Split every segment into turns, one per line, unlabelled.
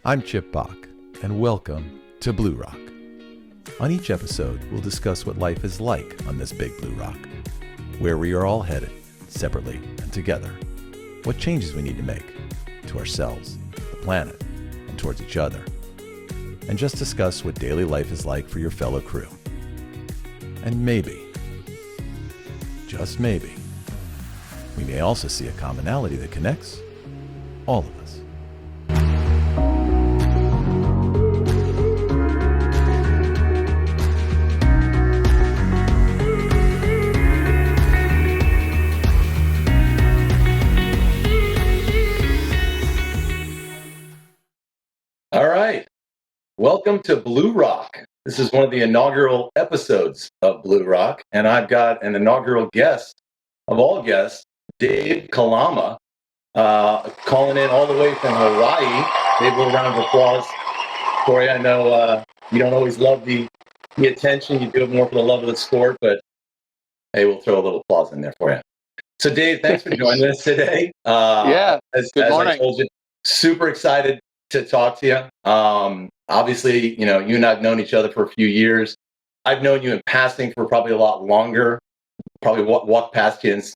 I'm Chip Bach, and welcome to BluRock. On each episode, we'll discuss what life is like on this big blue rock, where we are all headed, separately and together, what changes we need to make to ourselves, the planet, and towards each other, and just discuss what daily life is like for your fellow crew. And maybe, just maybe, we may also see a commonality that connects all of us.
All right. Welcome to BluRock. This is one of the inaugural episodes of BluRock, and I've got an inaugural guest of all guests, Dave Kalama, calling in all the way from Hawaii. Dave, a little round of applause for you. I know you don't always love the attention. You do it more for the love of the sport, but hey, we'll throw a little applause in there for you. So, Dave, thanks for joining us today. As I told you, super excited to talk to you. Obviously, you and I have known each other for a few years. I've known you in passing for probably a lot longer. Probably walked past you and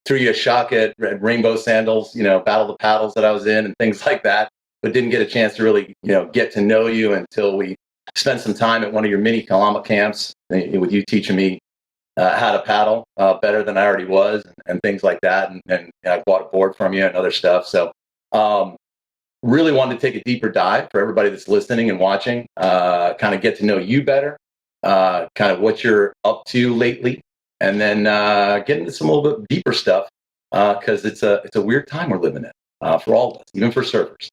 threw you a shock at rainbow sandals, Battle of the Paddles that I was in and things like that, but didn't get a chance to really, get to know you until we spent some time at one of your mini Kalama camps with you teaching me how to paddle better than I already was and things like that. And I bought a board from you and other stuff. So, really wanted to take a deeper dive for everybody that's listening and watching, kind of get to know you better, kind of what you're up to lately, and then get into some little bit deeper stuff because it's a weird time we're living in for all of us, even for surfers.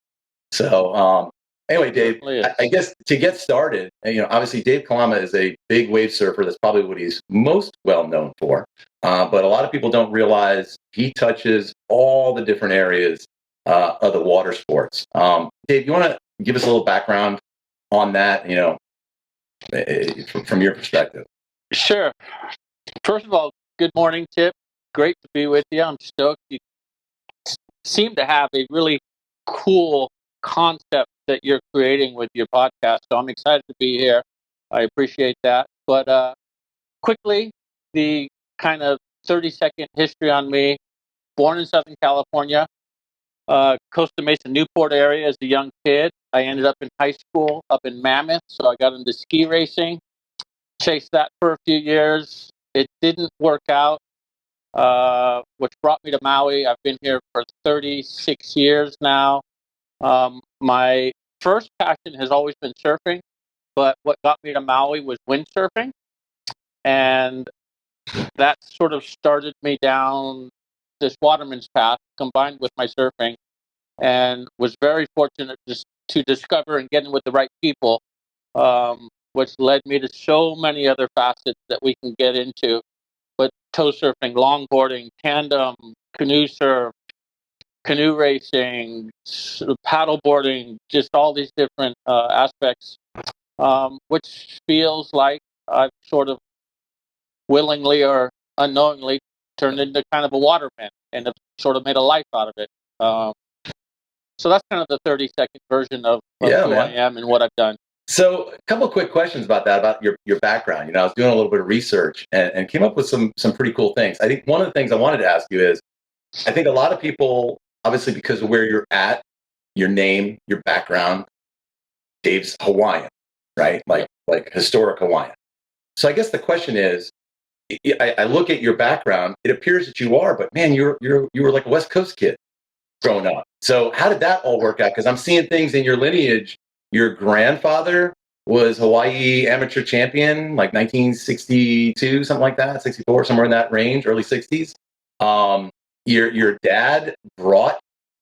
So anyway, Dave, I guess to get started, obviously Dave Kalama is a big wave surfer. That's probably what he's most well known for. But a lot of people don't realize he touches all the different areas of the water sports. Dave, you want to give us a little background on that, from your perspective?
Sure. First of all, good morning, Tip. Great to be with you. I'm stoked. You seem to have a really cool concept that you're creating with your podcast, so I'm excited to be here. I appreciate that. But quickly, the kind of 30-second history on me. Born in Southern California, Costa Mesa, Newport area as a young kid. I ended up in high school up in Mammoth, so I got into ski racing, chased that for a few years. It didn't work out, which brought me to Maui. I've been here for 36 years now. My first passion has always been surfing, but what got me to Maui was windsurfing, and that sort of started me down this Waterman's path combined with my surfing, and was very fortunate to discover and get in with the right people, which led me to so many other facets that we can get into. But tow surfing, longboarding, tandem, canoe surf, canoe racing, paddle boarding, just all these different aspects, which feels like I've sort of willingly or unknowingly turned into kind of a waterman and have sort of made a life out of it. So that's kind of the 30-second version of who I am and what I've done.
So a couple of quick questions about that, about your background. I was doing a little bit of research and came up with some pretty cool things. I think one of the things I wanted to ask you is, I think a lot of people, obviously because of where you're at, your name, your background, Dave's Hawaiian, right? Like historic Hawaiian. So I guess the question is, I look at your background, it appears that you are, but man, you were like a West Coast kid growing up. So how did that all work out? Because I'm seeing things in your lineage. Your grandfather was Hawaii amateur champion, like 1962, something like that, 64, somewhere in that range, early 60s. Your dad brought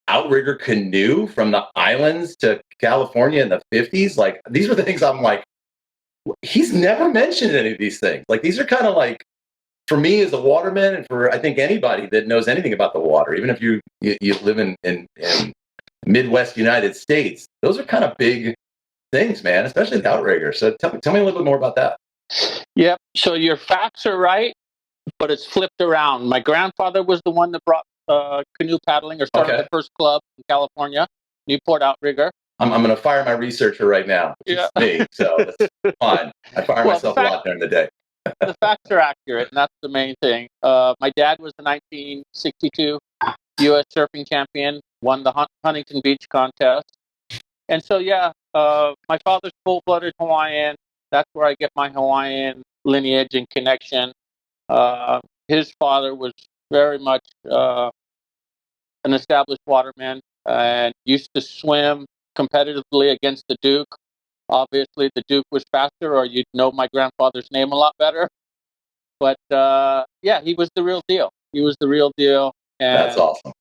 outrigger canoe from the islands to California in the 50s. Like, these were the things I'm like, he's never mentioned any of these things. Like, these are kind of like, for me as a waterman, and for I think anybody that knows anything about the water, even if you live in Midwest United States, those are kind of big things, man, especially the outrigger. So tell me a little bit more about that.
Yep. So your facts are right, but it's flipped around. My grandfather was the one that brought canoe paddling or started the first club in California, Newport Outrigger.
I'm going to fire my researcher right now, which is me. So that's fine. I fire myself a lot during the day.
The facts are accurate, and that's the main thing. My dad was the 1962 U.S. surfing champion, won the Huntington Beach contest. And so, my father's full-blooded Hawaiian. That's where I get my Hawaiian lineage and connection. His father was very much an established waterman and used to swim competitively against the Duke. Obviously, the Duke was faster, or you'd know my grandfather's name a lot better. But he was the real deal. He was the real deal. And
that's awesome.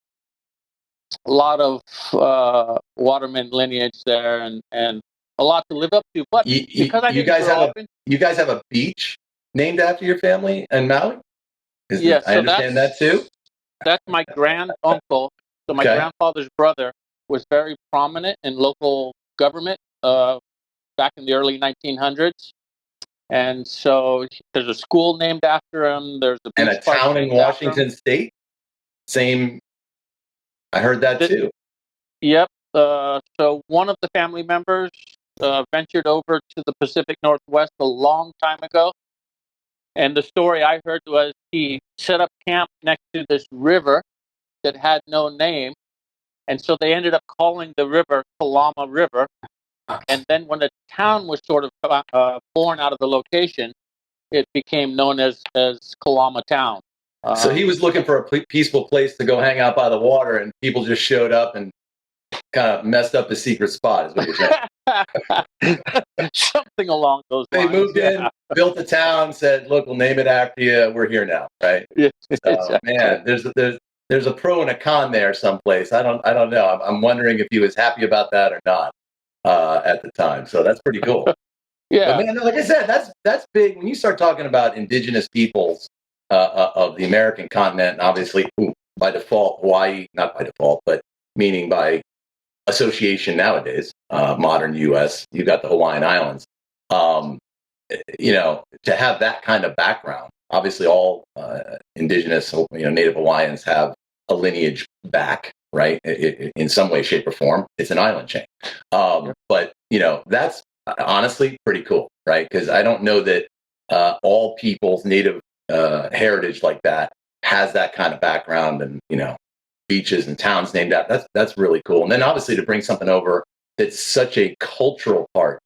A lot of Waterman lineage there, and a lot to live up to. But because I didn't grow up
you guys have a beach named after your family in Maui?
Yes,
I understand that too.
That's my grand uncle. So my grandfather's brother was very prominent in local government back in the early 1900s. And so there's a school named after him. There's a beach park
town in Washington State. Same. I heard that too.
Yep. So one of the family members ventured over to the Pacific Northwest a long time ago. And the story I heard was he set up camp next to this river that had no name. And so they ended up calling the river Kalama River. And then when the town was sort of born out of the location, it became known as Kalama Town.
So he was looking for a peaceful place to go hang out by the water, and people just showed up and kind of messed up the secret spot, is what you're saying.
Something along those lines.
They moved in, built a town, said, "Look, we'll name it after you. We're here now," right?
Yeah,
so,
exactly.
Man, there's a pro and a con there someplace. I don't know. I'm wondering if he was happy about that or not at the time. So that's pretty cool.
Yeah.
But man, like I said, that's big. When you start talking about indigenous peoples of the American continent, and obviously by default, Hawaii, not by default, but meaning by association nowadays, modern U.S., you got the Hawaiian Islands. To have that kind of background, obviously all indigenous, Native Hawaiians have a lineage back, right? In some way, shape, or form. It's an island chain. But, that's honestly pretty cool, right? Because I don't know that all people's native heritage like that has that kind of background and, beaches and towns named after. That's really cool. And then obviously to bring something over that's such a cultural part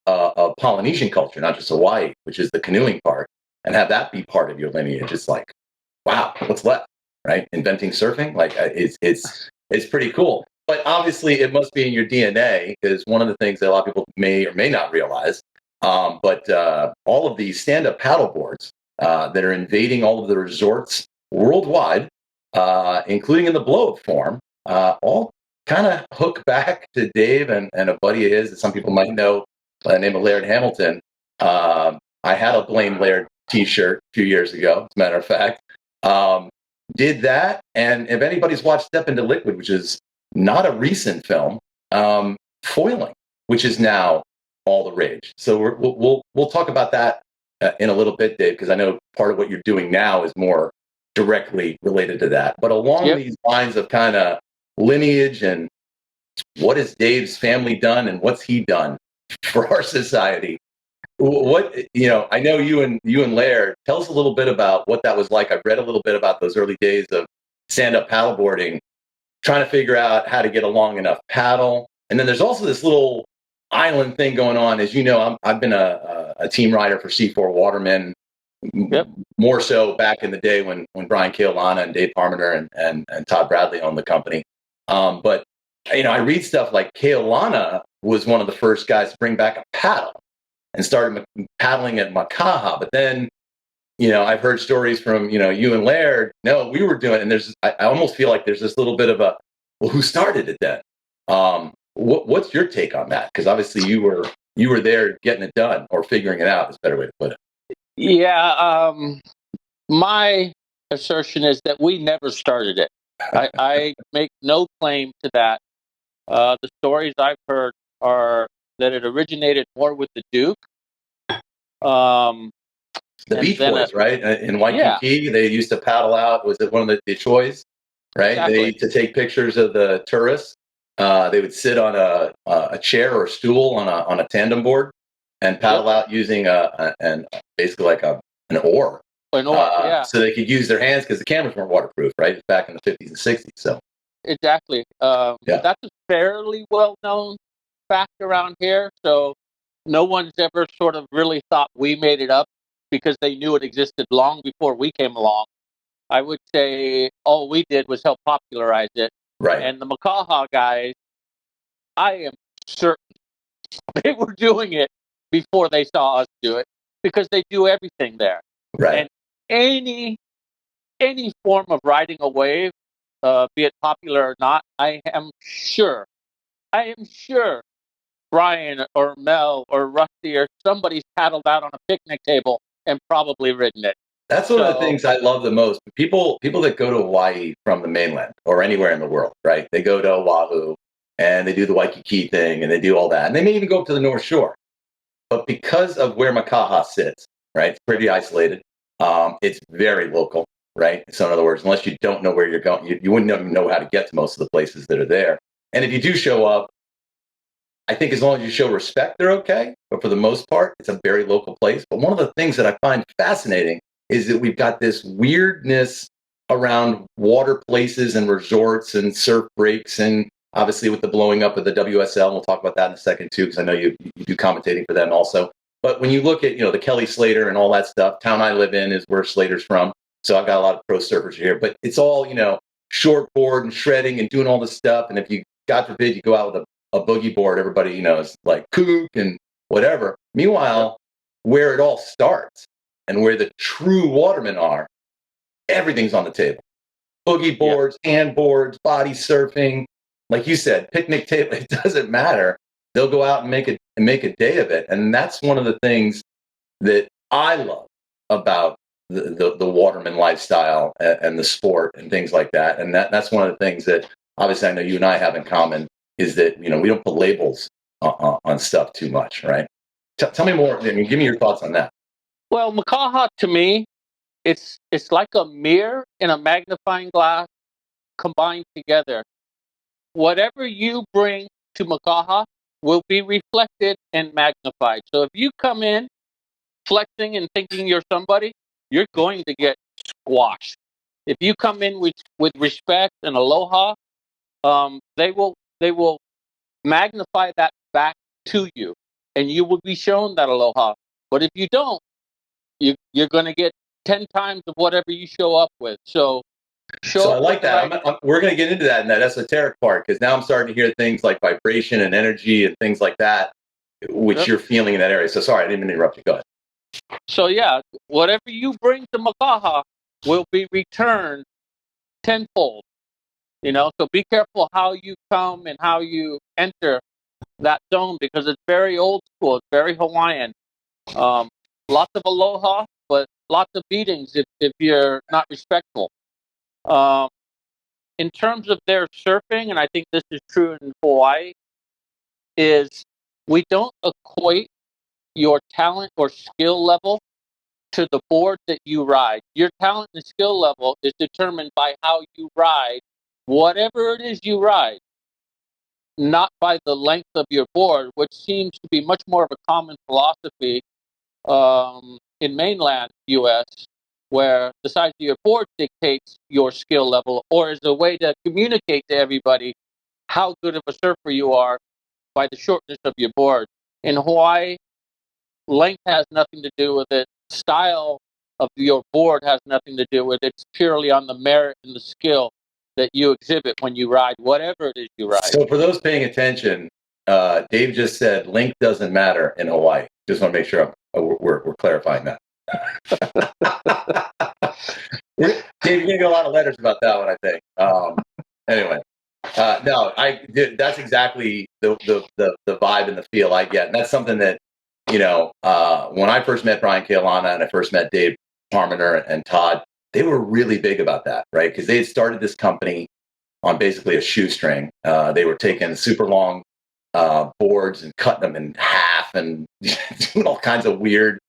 of Polynesian culture, not just Hawaii, which is the canoeing part, and have that be part of your lineage. It's like, wow, what's left, right? Inventing surfing, like it's pretty cool. But obviously, it must be in your DNA, because one of the things that a lot of people may or may not realize, but all of these stand-up paddle boards that are invading all of the resorts worldwide, including in the blow-up form, all kind of hook back to Dave and a buddy of his that some people might know by the name of Laird Hamilton. I had a Blame Laird t-shirt a few years ago, as a matter of fact. Did that, and if anybody's watched Step Into Liquid, which is not a recent film, foiling, which is now all the rage. So we'll talk about that in a little bit, Dave, because I know part of what you're doing now is more directly related to that. But along these lines of kind of lineage and what has Dave's family done and what's he done for our society, what, I know you and Laird, tell us a little bit about what that was like. I've read a little bit about those early days of stand-up paddleboarding, trying to figure out how to get a long enough paddle. And then there's also this little island thing going on. As you know, I've been a team rider for C4 Waterman, more so back in the day when Brian Kalama and Dave Parmenter and Todd Bradley owned the company. But, I read stuff like Kalama was one of the first guys to bring back a paddle and started paddling at Makaha. But then, I've heard stories from, you and Laird. No, we were doing, and I almost feel like there's this little bit of who started it then? What's your take on that? Because obviously you were there getting it done, or figuring it out is a better way to put it.
Yeah. My assertion is that we never started it. I make no claim to that. The stories I've heard are that it originated more with the Duke.
The Beach Boys, right? In Waikiki, they used to paddle out. Was it one of the Choi's, right? Exactly. To take pictures of the tourists. They would sit on a chair or a stool on a tandem board and paddle out using basically like an oar.
An oar, yeah.
So they could use their hands because the cameras weren't waterproof, right? It's back in the 50s and 60s. So
Exactly.
Yeah.
That's a fairly well-known fact around here. So no one's ever sort of really thought we made it up because they knew it existed long before we came along. I would say all we did was help popularize it.
right,
And the Makaha guys, I am certain they were doing it before they saw us do it because they do everything there.
right.
And any form of riding a wave, be it popular or not, I am sure Brian or Mel or Rusty or somebody's paddled out on a picnic table and probably ridden it.
That's one of the things I love the most. People that go to Hawaii from the mainland or anywhere in the world, right? They go to Oahu and they do the Waikiki thing and they do all that. And they may even go up to the North Shore. But because of where Makaha sits, right? It's pretty isolated. It's very local, right? So in other words, unless you don't know where you're going, you wouldn't even know how to get to most of the places that are there. And if you do show up, I think as long as you show respect, they're okay. But for the most part, it's a very local place. But one of the things that I find fascinating is that we've got this weirdness around water places and resorts and surf breaks, and obviously with the blowing up of the WSL, and we'll talk about that in a second too, because I know you do commentating for them also. But when you look at the Kelly Slater and all that stuff, town I live in is where Slater's from, so I've got a lot of pro surfers here. But it's all shortboard and shredding and doing all this stuff. And if you, God forbid, you go out with a boogie board, everybody is like kook and whatever. Meanwhile, where it all starts and where the true watermen are, everything's on the table. Boogie boards, hand boards, body surfing, like you said, picnic table. It doesn't matter. They'll go out and make a day of it, and that's one of the things that I love about the waterman lifestyle and the sport and things like that. And that's one of the things that obviously I know you and I have in common is that we don't put labels on stuff too much, right? Tell me more. I mean, give me your thoughts on that.
Well, Makaha to me, it's like a mirror and a magnifying glass combined together. Whatever you bring to Makaha will be reflected and magnified. So if you come in flexing and thinking you're somebody, you're going to get squashed. If you come in with respect and aloha, they will magnify that back to you, and you will be shown that aloha. But if you don't, you're going to get 10 times of whatever you show up with. So
I like that. We're going to get into that in that esoteric part, because now I'm starting to hear things like vibration and energy and things like that, which you're feeling in that area. So sorry, I didn't mean to interrupt you. Go ahead.
So yeah, whatever you bring to Makaha will be returned tenfold. So be careful how you come and how you enter that zone, because it's very old school. It's very Hawaiian. Lots of aloha, but lots of beatings if you're not respectful. In terms of their surfing, and I think this is true in Hawaii, is we don't equate your talent or skill level to the board that you ride. Your talent and skill level is determined by how you ride, whatever it is you ride, not by the length of your board, which seems to be much more of a common philosophy in mainland U.S., where the size of your board dictates your skill level, or is a way to communicate to everybody how good of a surfer you are by the shortness of your board. In Hawaii, length has nothing to do with it. Style of your board has nothing to do with it. It's purely on the merit and the skill that you exhibit when you ride, whatever it is you ride.
So for those paying attention, Dave just said length doesn't matter in Hawaii. Just want to make sure we're clarifying that. Dave, you're gonna get a lot of letters about that one, I think. Anyway, no, that's exactly the vibe and the feel I get, and that's something that when I first met Brian Kalama and I first met Dave Harmoner and Todd, they were really big about that, right? Because they had started this company on basically a shoestring. They were taking super long boards and cutting them in half and doing all kinds of weird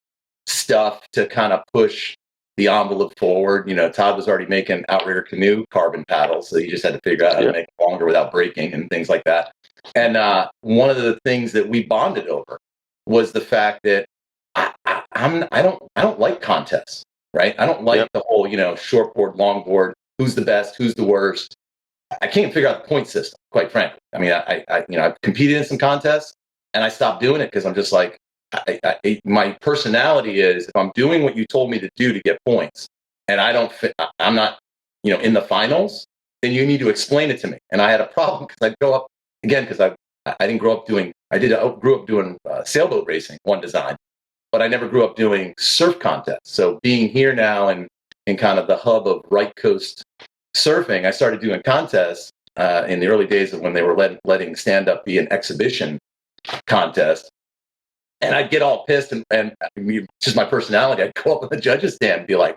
stuff to kind of push the envelope forward. Todd was already making outrigger canoe carbon paddles, so you just had to figure out how to make it longer without breaking and things like that. And one of the things that we bonded over was the fact that I don't like contests, right? I don't like the whole short board, long board, who's the best, who's the worst. I can't figure out the point system, quite frankly. I mean, I've competed in some contests, and I stopped doing it because I'm just like, my personality is, if I'm doing what you told me to do to get points, and I'm not, in the finals, then you need to explain it to me. And I had a problem because I go up again because I didn't grow up doing. I grew up doing sailboat racing, one design, but I never grew up doing surf contests. So being here now and in kind of the hub of right coast surfing, I started doing contests in the early days of when they were letting stand up be an exhibition contest. And I'd get all pissed and just my personality. I'd go up on the judges stand and be like,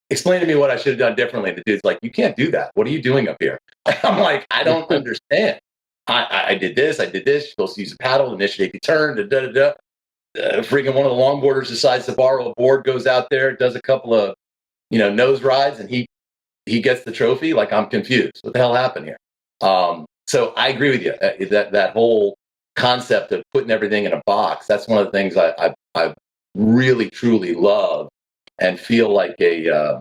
explain to me what I should have done differently. The dude's like, you can't do that. What are you doing up here? I'm like, I don't understand. I did this. You're supposed to use a paddle, initiate the turn, freaking one of the longboarders decides to borrow a board, goes out there, does a couple of, nose rides, and he gets the trophy. Like, I'm confused. What the hell happened here? So I agree with you. That whole concept of putting everything in a box, that's one of the things I really, truly love and feel like a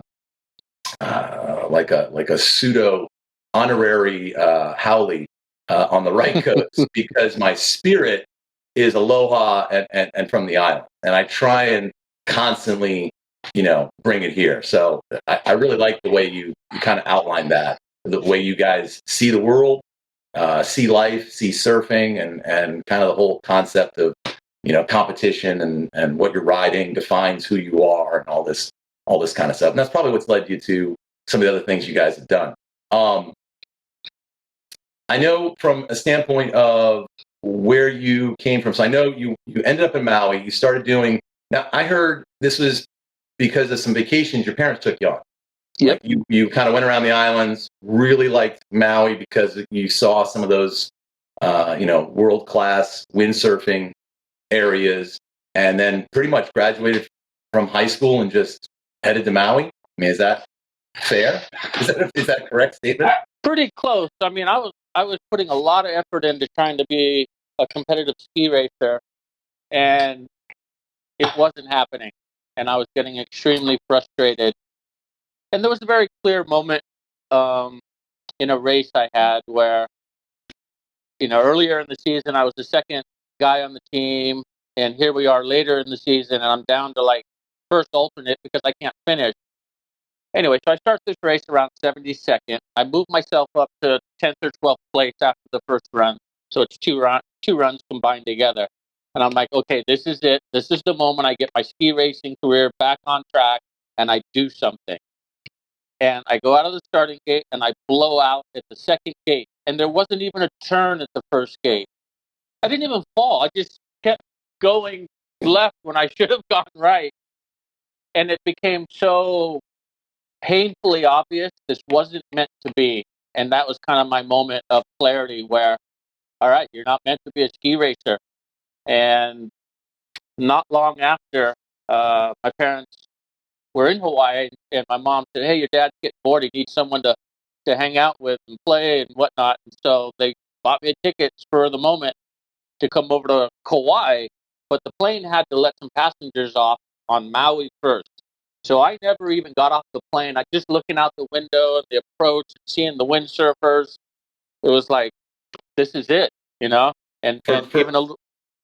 pseudo honorary Howley on the right coast because my spirit is aloha and from the island. And I try and constantly, bring it here. So I really like the way you kind of outline that, the way you guys see the world, see life, see surfing, and kind of the whole concept of, competition and what you're riding defines who you are and all this kind of stuff. And that's probably what's led you to some of the other things you guys have done. I know from a standpoint of where you came from. So I know you ended up in Maui. You started doing. Now I heard this was because of some vacations your parents took you on.
Yep.
Like you kind of went around the islands. Really liked Maui because you saw some of those, world class windsurfing areas, and then pretty much graduated from high school and just headed to Maui. I mean, is that fair? Is that a correct statement?
Pretty close. I mean, I was putting a lot of effort into trying to be a competitive ski racer, and it wasn't happening. And I was getting extremely frustrated. And there was a very clear moment in a race I had where, earlier in the season, I was the second guy on the team. And here we are later in the season, and I'm down to like first alternate because I can't finish. Anyway, so I start this race around 72nd. I move myself up to 10th or 12th place after the first run. So it's two runs combined together. And I'm like, okay, this is it. This is the moment I get my ski racing career back on track and I do something. And I go out of the starting gate and I blow out at the second gate. And there wasn't even a turn at the first gate. I didn't even fall. I just kept going left when I should have gone right. And it became so painfully obvious this wasn't meant to be. And that was kind of my moment of clarity where, all right, you're not meant to be a ski racer. And not long after, my parents were in Hawaii, and my mom said, hey, your dad's getting bored. He needs someone to hang out with and play and whatnot. And so they bought me a ticket for the moment to come over to Kauai, but the plane had to let some passengers off on Maui first. So I never even got off the plane. I just looking out the window and the approach and seeing the windsurfers. It was like, this is it, And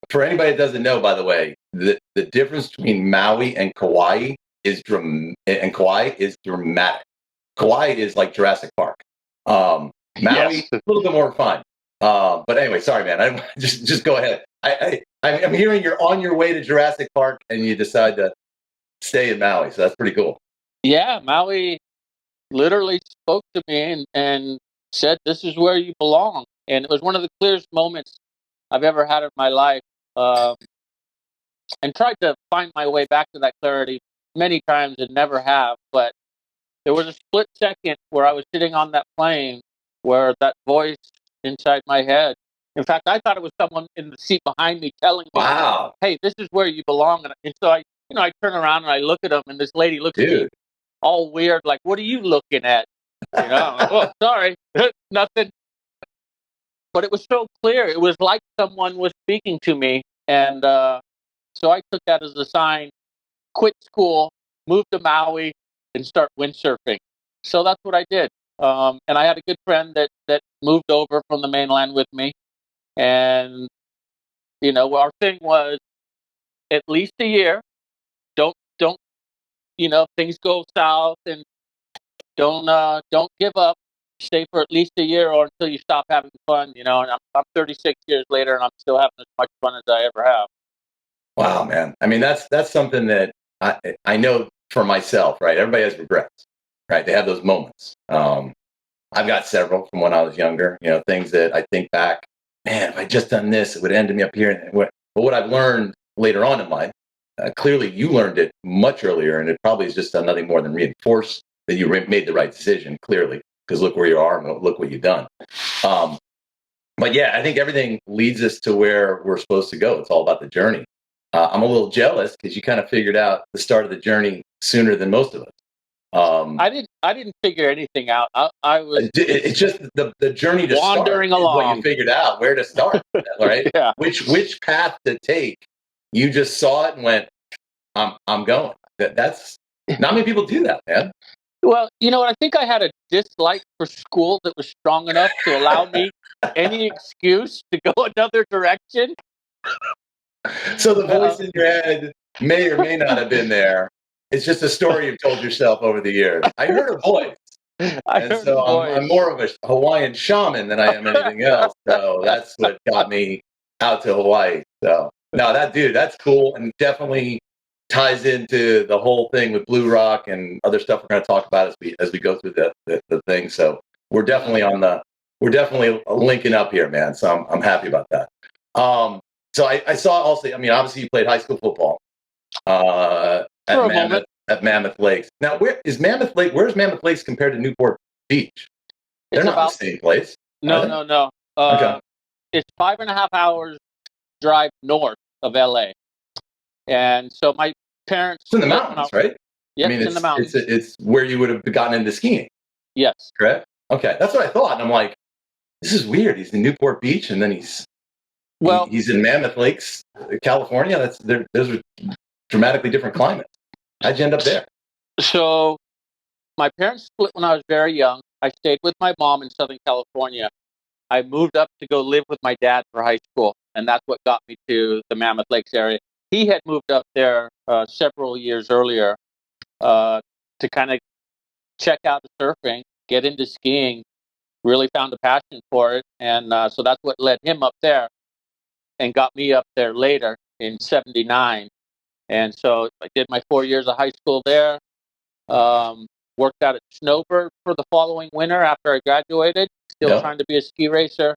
For anybody that doesn't know, by the way, the difference between Maui and Kauai is dramatic. Kauai is like Jurassic Park. Maui
Yes.
a little bit more fun. But anyway, sorry, man. I just go ahead. I'm hearing you're on your way to Jurassic Park and you decide to stay in Maui, so that's pretty cool.
Yeah, Maui literally spoke to me and said, this is where you belong. And it was one of the clearest moments I've ever had in my life. And tried to find my way back to that clarity many times and never have. But there was a split second where I was sitting on that plane where that voice inside my head, in fact, I thought it was someone in the seat behind me telling me,
wow,
hey, this is where you belong. And so I turn around and I look at him, and this lady looks at me all weird, like, what are you looking at? I'm like, oh, sorry, nothing. But it was so clear. It was like someone was speaking to me. And so I took that as a sign, quit school, moved to Maui, and start windsurfing. So that's what I did. And I had a good friend that moved over from the mainland with me. And, our thing was at least a year. Don't, things go south, and don't give up. Stay for at least a year or until you stop having fun, And I'm 36 years later, and I'm still having as much fun as I ever have.
Wow, man. I mean, that's something that I know for myself, right? Everybody has regrets, right? They have those moments. I've got several from when I was younger, things that I think back, man, if I just done this, it would end me up here. But what I've learned later on in life, clearly you learned it much earlier, and it probably has just done nothing more than reinforce that you made the right decision, clearly, because look where you are and look what you've done. But yeah, I think everything leads us to where we're supposed to go. It's all about the journey. I'm a little jealous because you kind of figured out the start of the journey sooner than most of us.
I didn't figure anything out. I was.
It's just the journey to
wandering
start
along.
Is what you figured out, where to start, right?
Yeah.
Which path to take. You just saw it and went, I'm going. That's not many people do that, man.
Well, I think I had a dislike for school that was strong enough to allow me any excuse to go another direction.
So the voice in your head may or may not have been there. It's just a story you've told yourself over the years. I heard a voice. I'm more of a Hawaiian shaman than I am anything else. So that's what got me out to Hawaii. So no, that's cool, and definitely ties into the whole thing with BluRock and other stuff we're going to talk about as we go through the thing. So we're definitely linking up here, man. So I'm happy about that. So I saw also. I mean, obviously you played high school football at Mammoth Lakes. Now, where's Mammoth Lakes compared to Newport Beach? They're not the same place.
No.
Okay.
It's 5.5 hours drive north of LA, and so my parents.
It's in the mountains, right?
Yes,
I mean,
in the mountains.
It's where you would have gotten into skiing.
Yes.
Correct. Okay, that's what I thought, and I'm like, this is weird. He's in Newport Beach, and then he's in Mammoth Lakes, California. Those are dramatically different climates. How'd you end up there?
So my parents split when I was very young. I stayed with my mom in Southern California. I moved up to go live with my dad for high school, and that's what got me to the Mammoth Lakes area. He had moved up there several years earlier to kind of check out the surfing, get into skiing, really found a passion for it. And so that's what led him up there and got me up there later in 79. And so I did my 4 years of high school there, worked out at Snowbird for the following winter after I graduated, still trying to be a ski racer.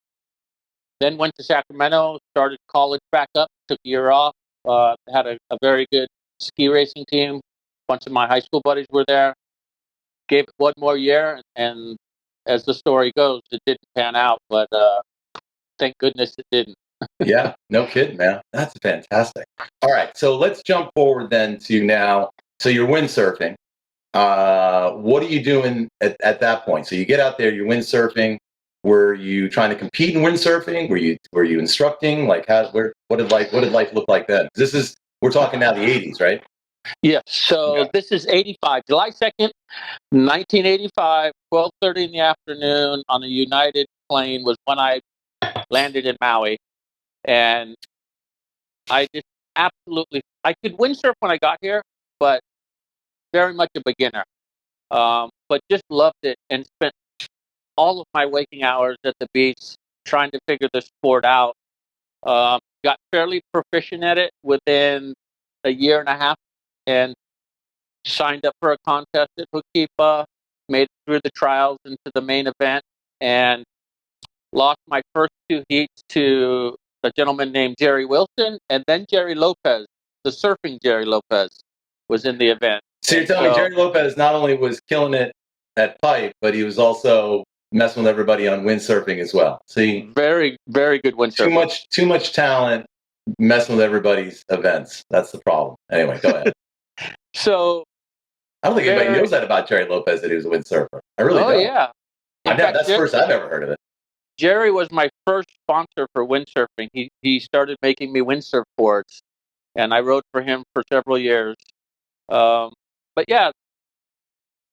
Then went to Sacramento, started college back up, took a year off, had a very good ski racing team. A bunch of my high school buddies were there. Gave it one more year, and as the story goes, it didn't pan out, but thank goodness it didn't.
Yeah, no kidding, man. That's fantastic. All right, so let's jump forward then to now. So you're windsurfing. What are you doing at that point? So you get out there, you're windsurfing. Were you trying to compete in windsurfing? Were you instructing? Like what did life look like then? We're talking now the 80s, right?
Yes. So This is 85, July 2nd, 1985, 12:30 in the afternoon on a United plane was when I landed in Maui. And I just I could windsurf when I got here, but very much a beginner. But just loved it and spent all of my waking hours at the beach trying to figure the sport out. Got fairly proficient at it within a year and a half, and signed up for a contest at Hookiepa, made it through the trials into the main event, and lost my first two heats to a gentleman named Jerry Wilson, and then Jerry Lopez, the surfing Jerry Lopez, was in the event.
So you're telling me Jerry Lopez not only was killing it at pipe, but he was also messing with everybody on windsurfing as well. See,
very, very good windsurfing.
Too much talent, messing with everybody's events. That's the problem. Anyway, go ahead.
So
I don't think anybody knows that about Jerry Lopez, that he was a windsurfer. I really don't.
Yeah.
That's the first I've ever heard of it.
Jerry was my first sponsor for windsurfing. He started making me windsurf boards, and I rode for him for several years. But yeah,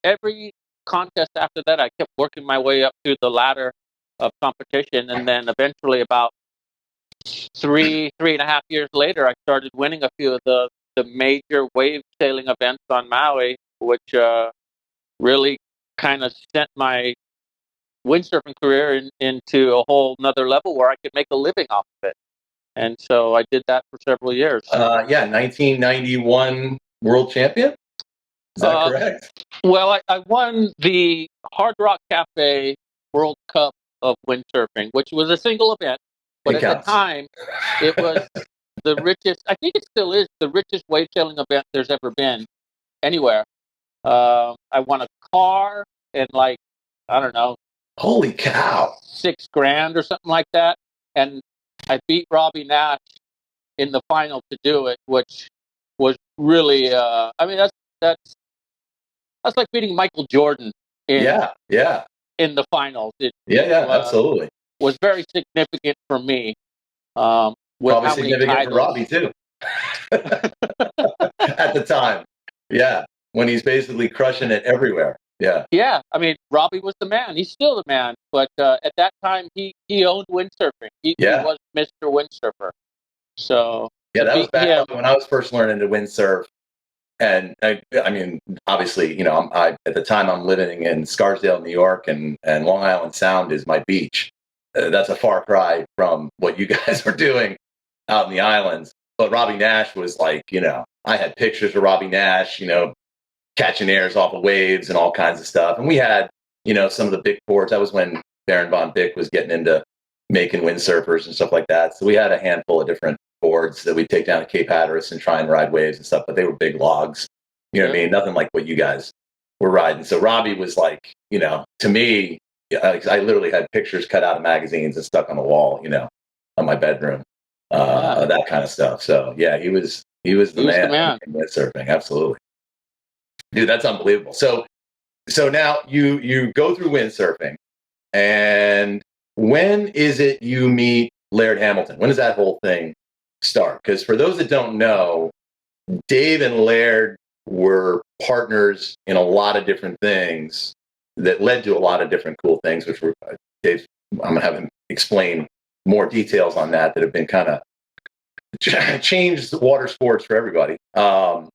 every contest after that, I kept working my way up through the ladder of competition, and then eventually, about 3.5 years later, I started winning a few of the major wave sailing events on Maui, which really kind of sent my windsurfing career into a whole nother level where I could make a living off of it. And so I did that for several years.
1991 world champion. Is that correct?
Well, I won the Hard Rock Cafe World Cup of windsurfing, which was a single event. But at the time, it was the richest, I think it still is, the richest wave sailing event there's ever been anywhere. I won a car and I don't know.
Holy cow.
$6,000 or something like that. And I beat Robbie Nash in the final to do it, which was really, that's like beating Michael Jordan in the finals.
Absolutely.
Was very significant for me.
Probably significant for Robbie too. At the time. Yeah. When he's basically crushing it everywhere. Yeah.
Yeah. I mean, Robbie was the man. He's still the man. But at that time, he owned windsurfing. He was Mr. Windsurfer. So
yeah, that was back when I was first learning to windsurf. And I mean, obviously, at the time I'm living in Scarsdale, New York, and Long Island Sound is my beach. That's a far cry from what you guys were doing out in the islands. But Robbie Nash was like, I had pictures of Robbie Nash, catching airs off of waves and all kinds of stuff. And we had, some of the big boards. That was when Baron Von Bick was getting into making windsurfers and stuff like that. So we had a handful of different boards that we'd take down to Cape Hatteras and try and ride waves and stuff, but they were big logs. You know what I mean? Nothing like what you guys were riding. So Robbie was like, to me, I literally had pictures cut out of magazines and stuck on the wall, on my bedroom, that kind of stuff. So yeah, he was the man in windsurfing. Absolutely. Dude, that's unbelievable. So now you go through windsurfing, and when is it you meet Laird Hamilton? When does that whole thing start? Because for those that don't know, Dave and Laird were partners in a lot of different things that led to a lot of different cool things, which were Dave. I'm gonna have him explain more details on that have been kind of changed water sports for everybody. But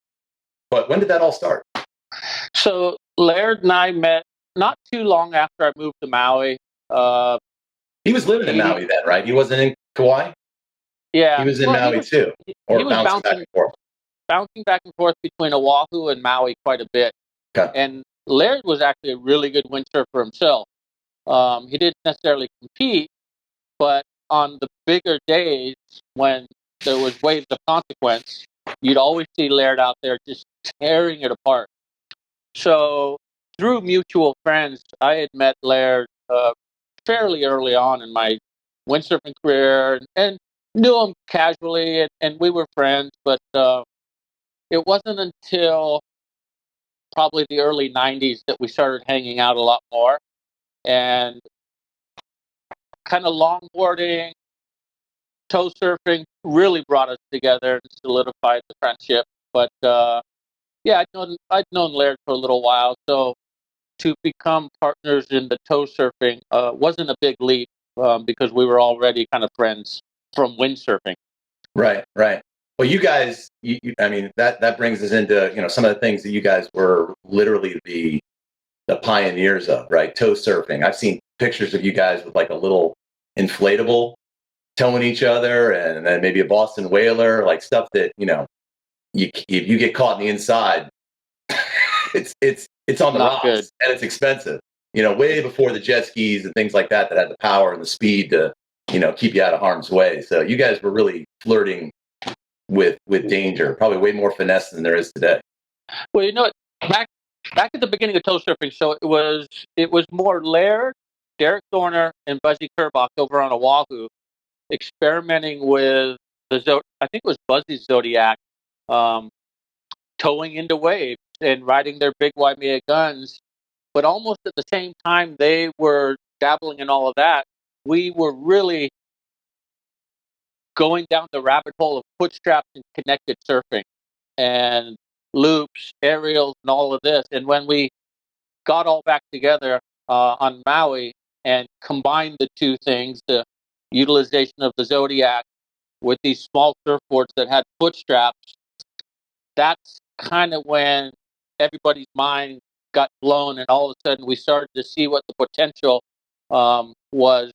when did that all start?
So Laird and I met not too long after I moved to Maui.
He was living in Maui then, right? He wasn't in Kauai?
Yeah.
He was in Maui too. Or bouncing back and forth.
Bouncing back and forth between Oahu and Maui quite a bit.
Okay.
And Laird was actually a really good windsurfer himself. He didn't necessarily compete, but on the bigger days when there was waves of consequence, you'd always see Laird out there just tearing it apart. So through mutual friends, I had met Laird fairly early on in my windsurfing career and knew him casually, and we were friends, but it wasn't until probably the early 90s that we started hanging out a lot more, and kind of longboarding, tow surfing really brought us together and solidified the friendship. But yeah, I'd known Laird for a little while, so to become partners in the tow surfing wasn't a big leap because we were already kind of friends from windsurfing.
Right. Well, you guys, I mean, that brings us into some of the things that you guys were literally the pioneers of, right? Tow surfing. I've seen pictures of you guys with like a little inflatable towing each other, and then maybe a Boston whaler, like stuff that if you get caught in the inside, it's on the rocks and it's expensive. Way before the jet skis and things like that had the power and the speed to keep you out of harm's way. So you guys were really flirting with danger, probably way more finesse than there is today.
Well, back at the beginning of tow surfing, so it was more Laird, Derek Dorner, and Buzzy Kerbach over on Oahu, experimenting with I think it was Buzzy's Zodiac, towing into waves. and riding their big Waimea guns. But almost at the same time they were dabbling in all of that, we were really going down the rabbit hole of foot straps and connected surfing and loops, aerials, and all of this. And when we got all back together on Maui and combined the two things, the utilization of the Zodiac with these small surfboards that had foot straps, that's kind of when everybody's mind got blown, and all of a sudden we started to see what the potential was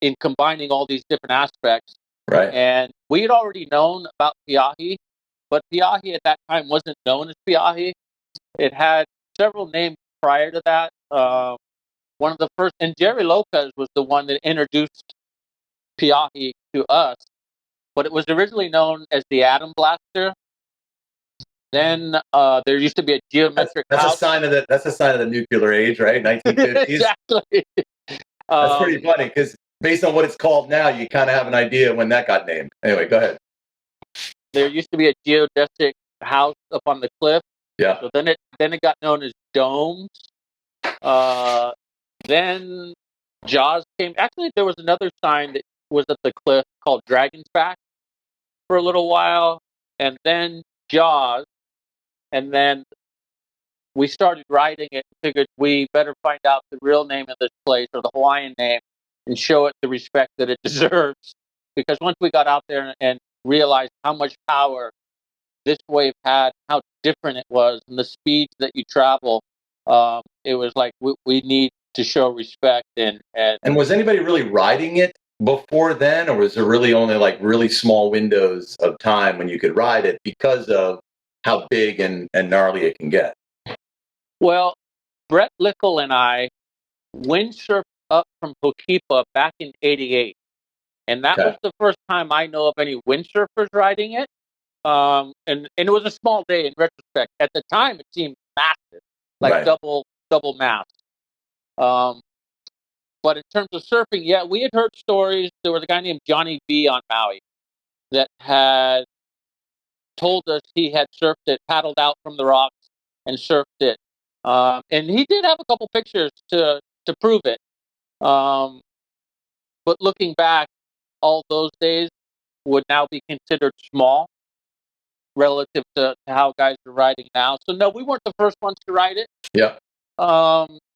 in combining all these different aspects.
Right.
And we had already known about Piahi, but Piahi at that time wasn't known as Piahi. It had several names prior to that. One of the first, and Jerry Lopez was the one that introduced Piahi to us, but it was originally known as the Atom Blaster. Then there used to be a geometric
that's
house.
That's a sign of the nuclear age, right? 1950s.
Exactly.
That's pretty funny because based on what it's called now, you kind of have an idea when that got named. Anyway, go ahead. There
used to be a geodesic house up on the cliff.
Yeah.
So then it got known as domes. Then Jaws came. Actually, there was another sign that was at the cliff called Dragon's Back for a little while, and then Jaws, and then we started riding it and figured we better find out the real name of this place or the Hawaiian name and show it the respect that it deserves. Because once we got out there and realized how much power this wave had, how different it was, and the speeds that you travel, it was like we need to show respect. And
was anybody really riding it before then, or was there really only like really small windows of time when you could ride it because of how big and gnarly it can get?
Well, Brett Lickle and I windsurfed up from Hokipa back in '88, and that was the first time I know of any windsurfers riding it. And it was a small day in retrospect. At the time, it seemed massive, like double mast. But in terms of surfing, yeah, we had heard stories. There was a guy named Johnny V on Maui that had told us he had surfed it, paddled out from the rocks and surfed it. And he did have a couple pictures to prove it. But looking back, all those days would now be considered small relative to how guys are riding now. So no, we weren't the first ones to ride it.
Yeah.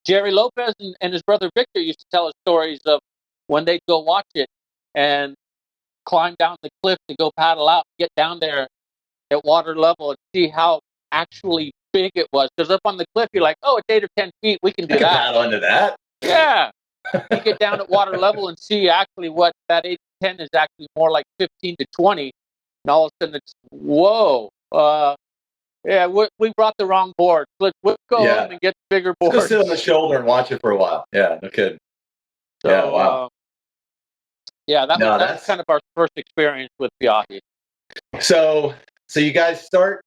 Jerry Lopez and his brother Victor used to tell us stories of when they'd go watch it and climb down the cliff to go paddle out, get down there at water level and see how actually big it was. Because up on the cliff, you're like, oh, it's 8 or 10 feet. We can do that.
Paddle under that.
Yeah. You get down at water level and see actually what that 8 to 10 is actually more like 15 to 20. And all of a sudden it's, whoa. Yeah, we brought the wrong board. Let's go home and get bigger boards.
Just sit on the shoulder and watch it for a while. Yeah, no kidding.
So,
yeah, wow.
That was kind of our first experience with Piahi.
So you guys start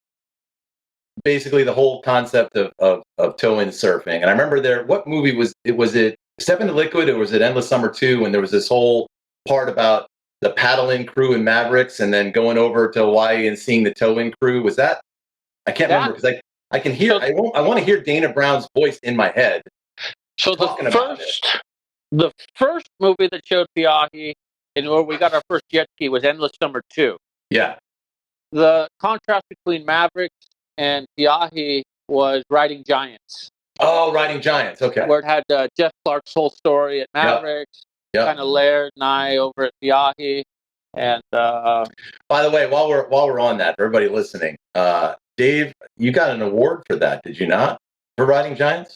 basically the whole concept of tow-in surfing. And I remember what movie was it? Was it Step into Liquid or was it Endless Summer 2 when there was this whole part about the paddle-in crew in Mavericks and then going over to Hawaii and seeing the tow-in crew? Was that? I can't remember because I can hear. I want to hear Dana Brown's voice in my head.
So the first movie that showed Piahi and where we got our first jet ski was Endless Summer 2.
Yeah.
The contrast between Mavericks and Piahi was Riding Giants.
Oh, Riding Giants. Okay.
Where it had Jeff Clark's whole story at Mavericks, kind of Laird and I over at Piahi. And
by the way, while we're on that, for everybody listening, Dave, you got an award for that, did you not? For Riding Giants?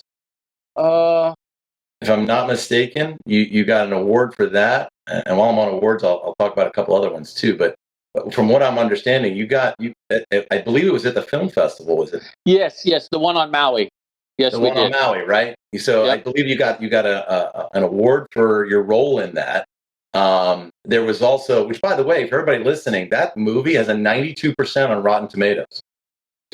If I'm not mistaken, you got an award for that. And while I'm on awards, I'll talk about a couple other ones too. But from what I'm understanding, I believe it was at the film festival, was it?
Yes, the one on Maui. Yes,
the one on Maui, right? So I believe you got an award for your role in that. There was also, which by the way, for everybody listening, that movie has a 92% on Rotten Tomatoes.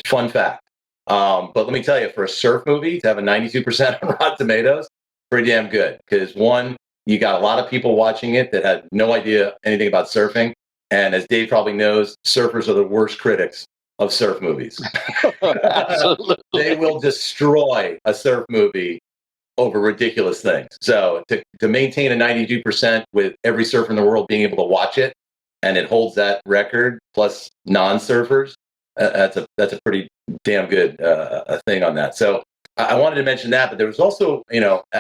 Fun fact. But let me tell you, for a surf movie to have a 92% on Rotten Tomatoes, pretty damn good. Because one, you got a lot of people watching it that had no idea anything about surfing. And as Dave probably knows, surfers are the worst critics of surf movies.
Absolutely.
They will destroy a surf movie over ridiculous things. So to maintain a 92% with every surfer in the world being able to watch it, and it holds that record plus non-surfers, that's a pretty damn good thing on that. So I wanted to mention that, but there was also,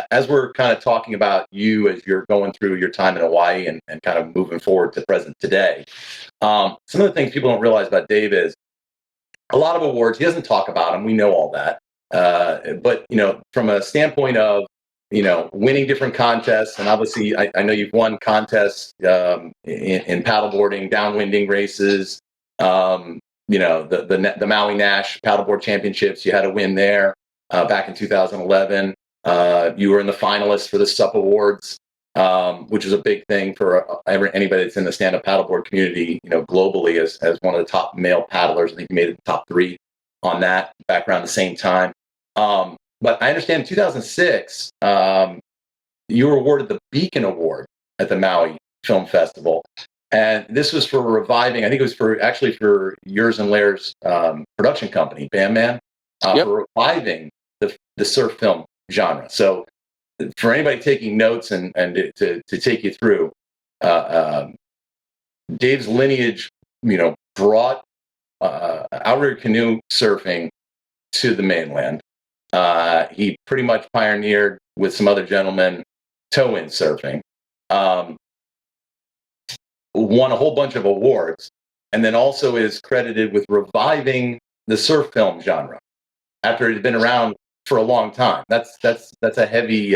as we're kind of talking about you as you're going through your time in Hawaii and kind of moving forward to present today, some of the things people don't realize about Dave is a lot of awards. He doesn't talk about them. We know all that. But, from a standpoint of, winning different contests, and obviously I know you've won contests in paddleboarding, downwinding races, the Maui Nash paddleboard championships, you had a win there back in 2011. You were in the finalists for the SUP Awards, which is a big thing for anybody that's in the stand-up paddleboard community, globally as one of the top male paddlers. I think you made it the top 3 on that back around the same time. But I understand in 2006, you were awarded the Beacon Award at the Maui Film Festival. And this was for reviving, I think it was for yours and Lair's production company, Bandman, for reviving the surf film genre. So for anybody taking notes and to take you through, Dave's lineage, brought outrigger canoe surfing to the mainland. He pretty much pioneered with some other gentlemen tow-in surfing. Won a whole bunch of awards, and then also is credited with reviving the surf film genre after it had been around for a long time. That's a heavy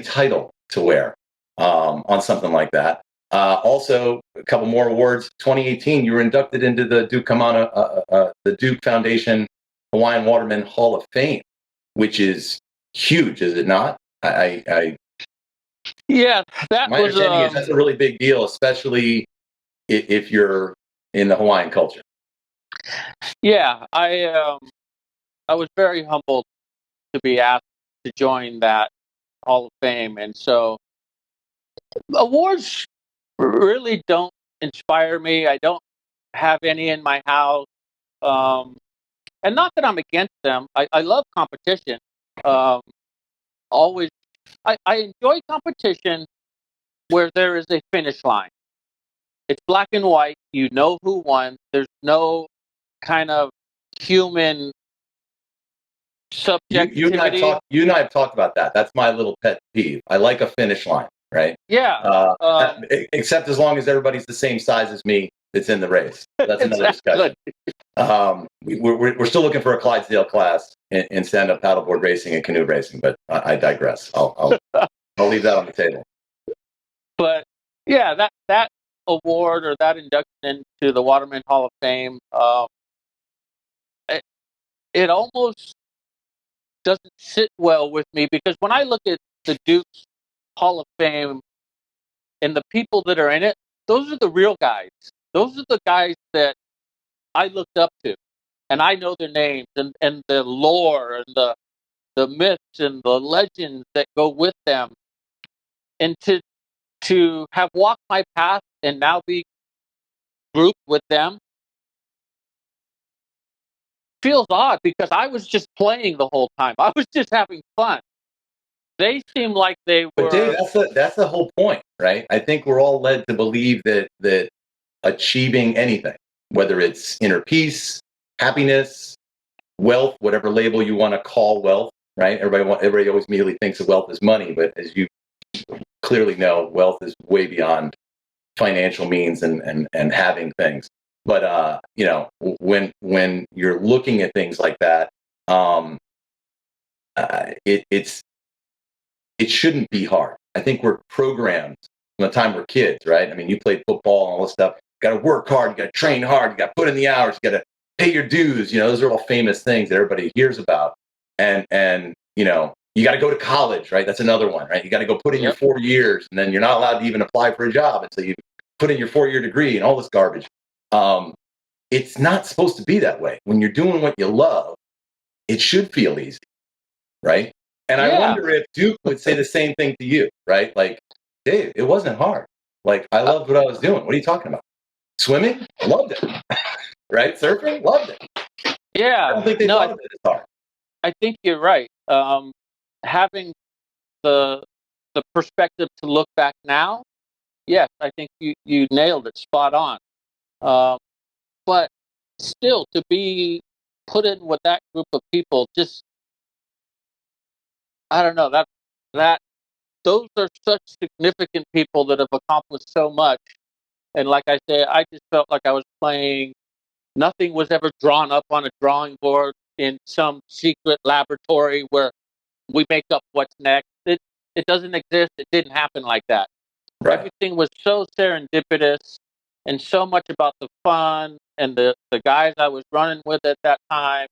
title to wear on something like that. Also, a couple more awards. 2018, you were inducted into the the Duke Foundation Hawaiian Waterman Hall of Fame, which is huge, is it not?
Yeah,
my understanding is that's a really big deal, especially if you're in the Hawaiian culture.
Yeah, I was very humbled to be asked to join that Hall of Fame, and so awards really don't inspire me. I don't have any in my house, and not that I'm against them. I love competition. Always, I enjoy competition where there is a finish line. It's black and white. You know who won. There's no kind of human subjectivity.
You and I have talked about that. That's my little pet peeve. I like a finish line, right?
Yeah.
Except as long as everybody's the same size as me that's in the race. That's another discussion. We're still looking for a Clydesdale class in stand-up paddleboard racing and canoe racing, but I digress. I'll leave that on the table.
But yeah, that award or that induction into the Waterman Hall of Fame, it almost doesn't sit well with me, because when I look at the Duke's Hall of Fame and the people that are in it, those are the real guys. Those are the guys that I looked up to, and I know their names and the lore and the myths and the legends that go with them. And to have walked my path and now be grouped with them feels odd, because I was just playing the whole time. I was just having fun. They seem like they were.
But Dave, that's the whole point, right? I think we're all led to believe that achieving anything, whether it's inner peace, happiness, wealth, whatever label you want to call wealth, right? Everybody always immediately thinks of wealth as money, but as you clearly know, wealth is way beyond financial means and having things. But when you're looking at things like that, it shouldn't be hard. I think we're programmed from the time we're kids, right? I mean, you played football and all this stuff. You got to work hard. You got to train hard. You got to put in the hours. You got to pay your dues. Those are all famous things that everybody hears about. And you got to go to college, right? That's another one, right? You got to go put in your 4 years, and then you're not allowed to even apply for a job until you put in your 4-year degree and all this garbage. It's not supposed to be that way. When you're doing what you love, it should feel easy, right? And I wonder if Duke would say the same thing to you, right? Like, Dave, it wasn't hard. Like, I loved what I was doing. What are you talking about? Swimming? I loved it. right? Surfing, loved it. I
Yeah.
don't think they
No,
thought of it as hard.
I think you're right. Having the perspective to look back now, yes, I think you nailed it spot on. Um, but still, to be put in with that group of people, just I don't know that those are such significant people that have accomplished so much. And like I say, I just felt like I was playing. Nothing was ever drawn up on a drawing board in some secret laboratory where we make up what's next. It doesn't exist. It didn't happen like that.
Right.
Everything was so serendipitous and so much about the fun and the guys I was running with at that time.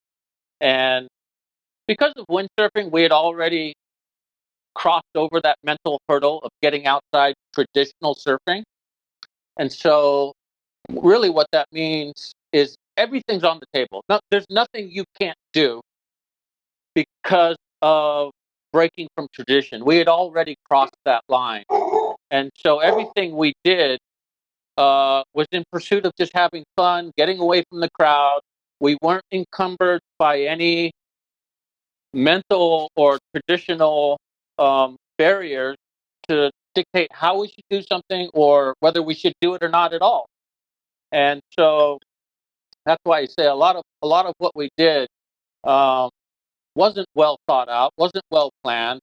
And because of windsurfing, we had already crossed over that mental hurdle of getting outside traditional surfing. And so really what that means is everything's on the table. No, there's nothing you can't do because of breaking from tradition. We had already crossed that line. And so everything we did was in pursuit of just having fun, getting away from the crowd. We weren't encumbered by any mental or traditional barriers to dictate how we should do something or whether we should do it or not at all. And so that's why I say a lot of what we did um, wasn't well thought out, wasn't well planned.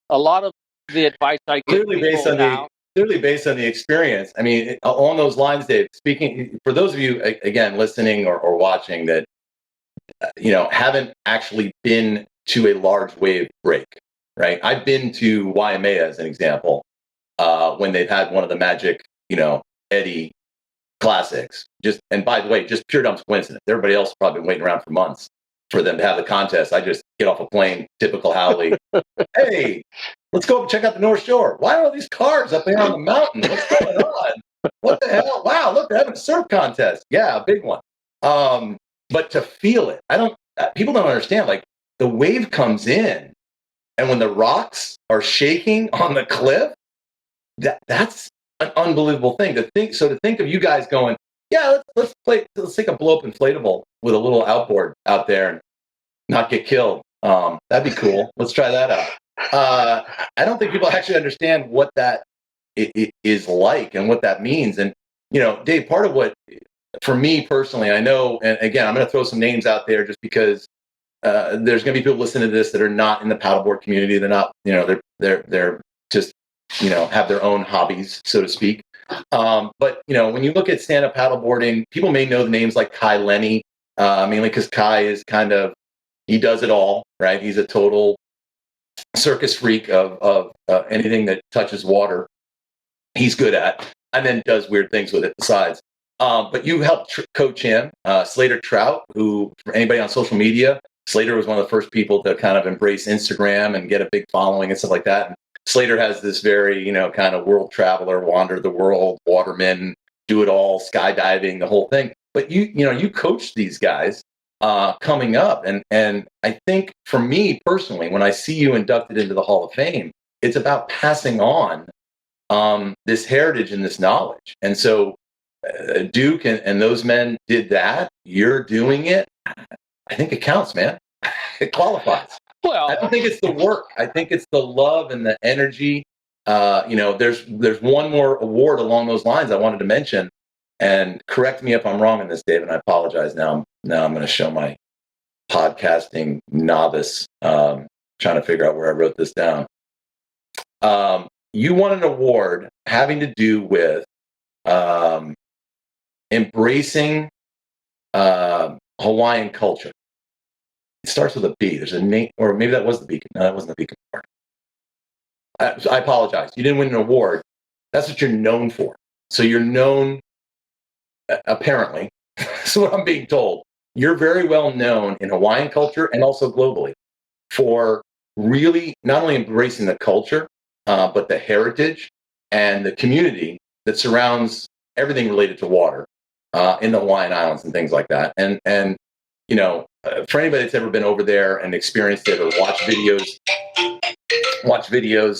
A lot of the advice I give people now.
Clearly based on the experience. I mean, along those lines, Dave. Speaking for those of you again listening or watching that haven't actually been to a large wave break, right? I've been to Waimea as an example when they've had one of the Magic, Eddie classics. And by the way, just pure dumb coincidence. Everybody else probably been waiting around for months for them to have the contest. I just get off a plane, typical Howley. Hey, let's go check out the North Shore. Why are all these cars up there on the mountain? What's going on? What the hell? Wow, look, they're having a surf contest. Yeah, a big one. But to feel it, people don't understand. Like the wave comes in, and when the rocks are shaking on the cliff, that's an unbelievable thing to think. So to think of you guys going, yeah, let's take a blow up inflatable with a little outboard out there and not get killed. That'd be cool. Let's try that out. I don't think people actually understand what that it is like and what that means. And Dave, part of what for me personally, I know, and again, I'm going to throw some names out there just because there's going to be people listening to this that are not in the paddleboard community. They're not, they're just, have their own hobbies, so to speak. But when you look at stand-up paddleboarding, people may know the names like Kai Lenny, mainly because Kai is he does it all, right? He's a total circus freak of anything that touches water. He's good at, and then does weird things with it besides. But you helped coach him, Slater Trout, who, for anybody on social media, Slater was one of the first people to kind of embrace Instagram and get a big following and stuff like that. And Slater has this very, kind of world traveler, wander the world, Waterman, do it all, skydiving, the whole thing. But you coach these guys coming up. And I think for me personally, when I see you inducted into the Hall of Fame, it's about passing on this heritage and this knowledge. And so Duke and those men did that. You're doing it. I think it counts, man. It qualifies.
Well,
I don't think it's the work. I think it's the love and the energy. There's one more award along those lines I wanted to mention. And correct me if I'm wrong in this, Dave, and I apologize. Now I'm going to show my podcasting novice trying to figure out where I wrote this down. You won an award having to do with embracing Hawaiian culture. It starts with a B. There's a name, or maybe that was the Beacon. No, that wasn't the Beacon Award. I apologize. You didn't win an award. That's what you're known for. So you're known, apparently, that's what I'm being told. You're very well known in Hawaiian culture and also globally for really not only embracing the culture, but the heritage and the community that surrounds everything related to water in the Hawaiian Islands and things like that. And for anybody that's ever been over there and experienced it or watch videos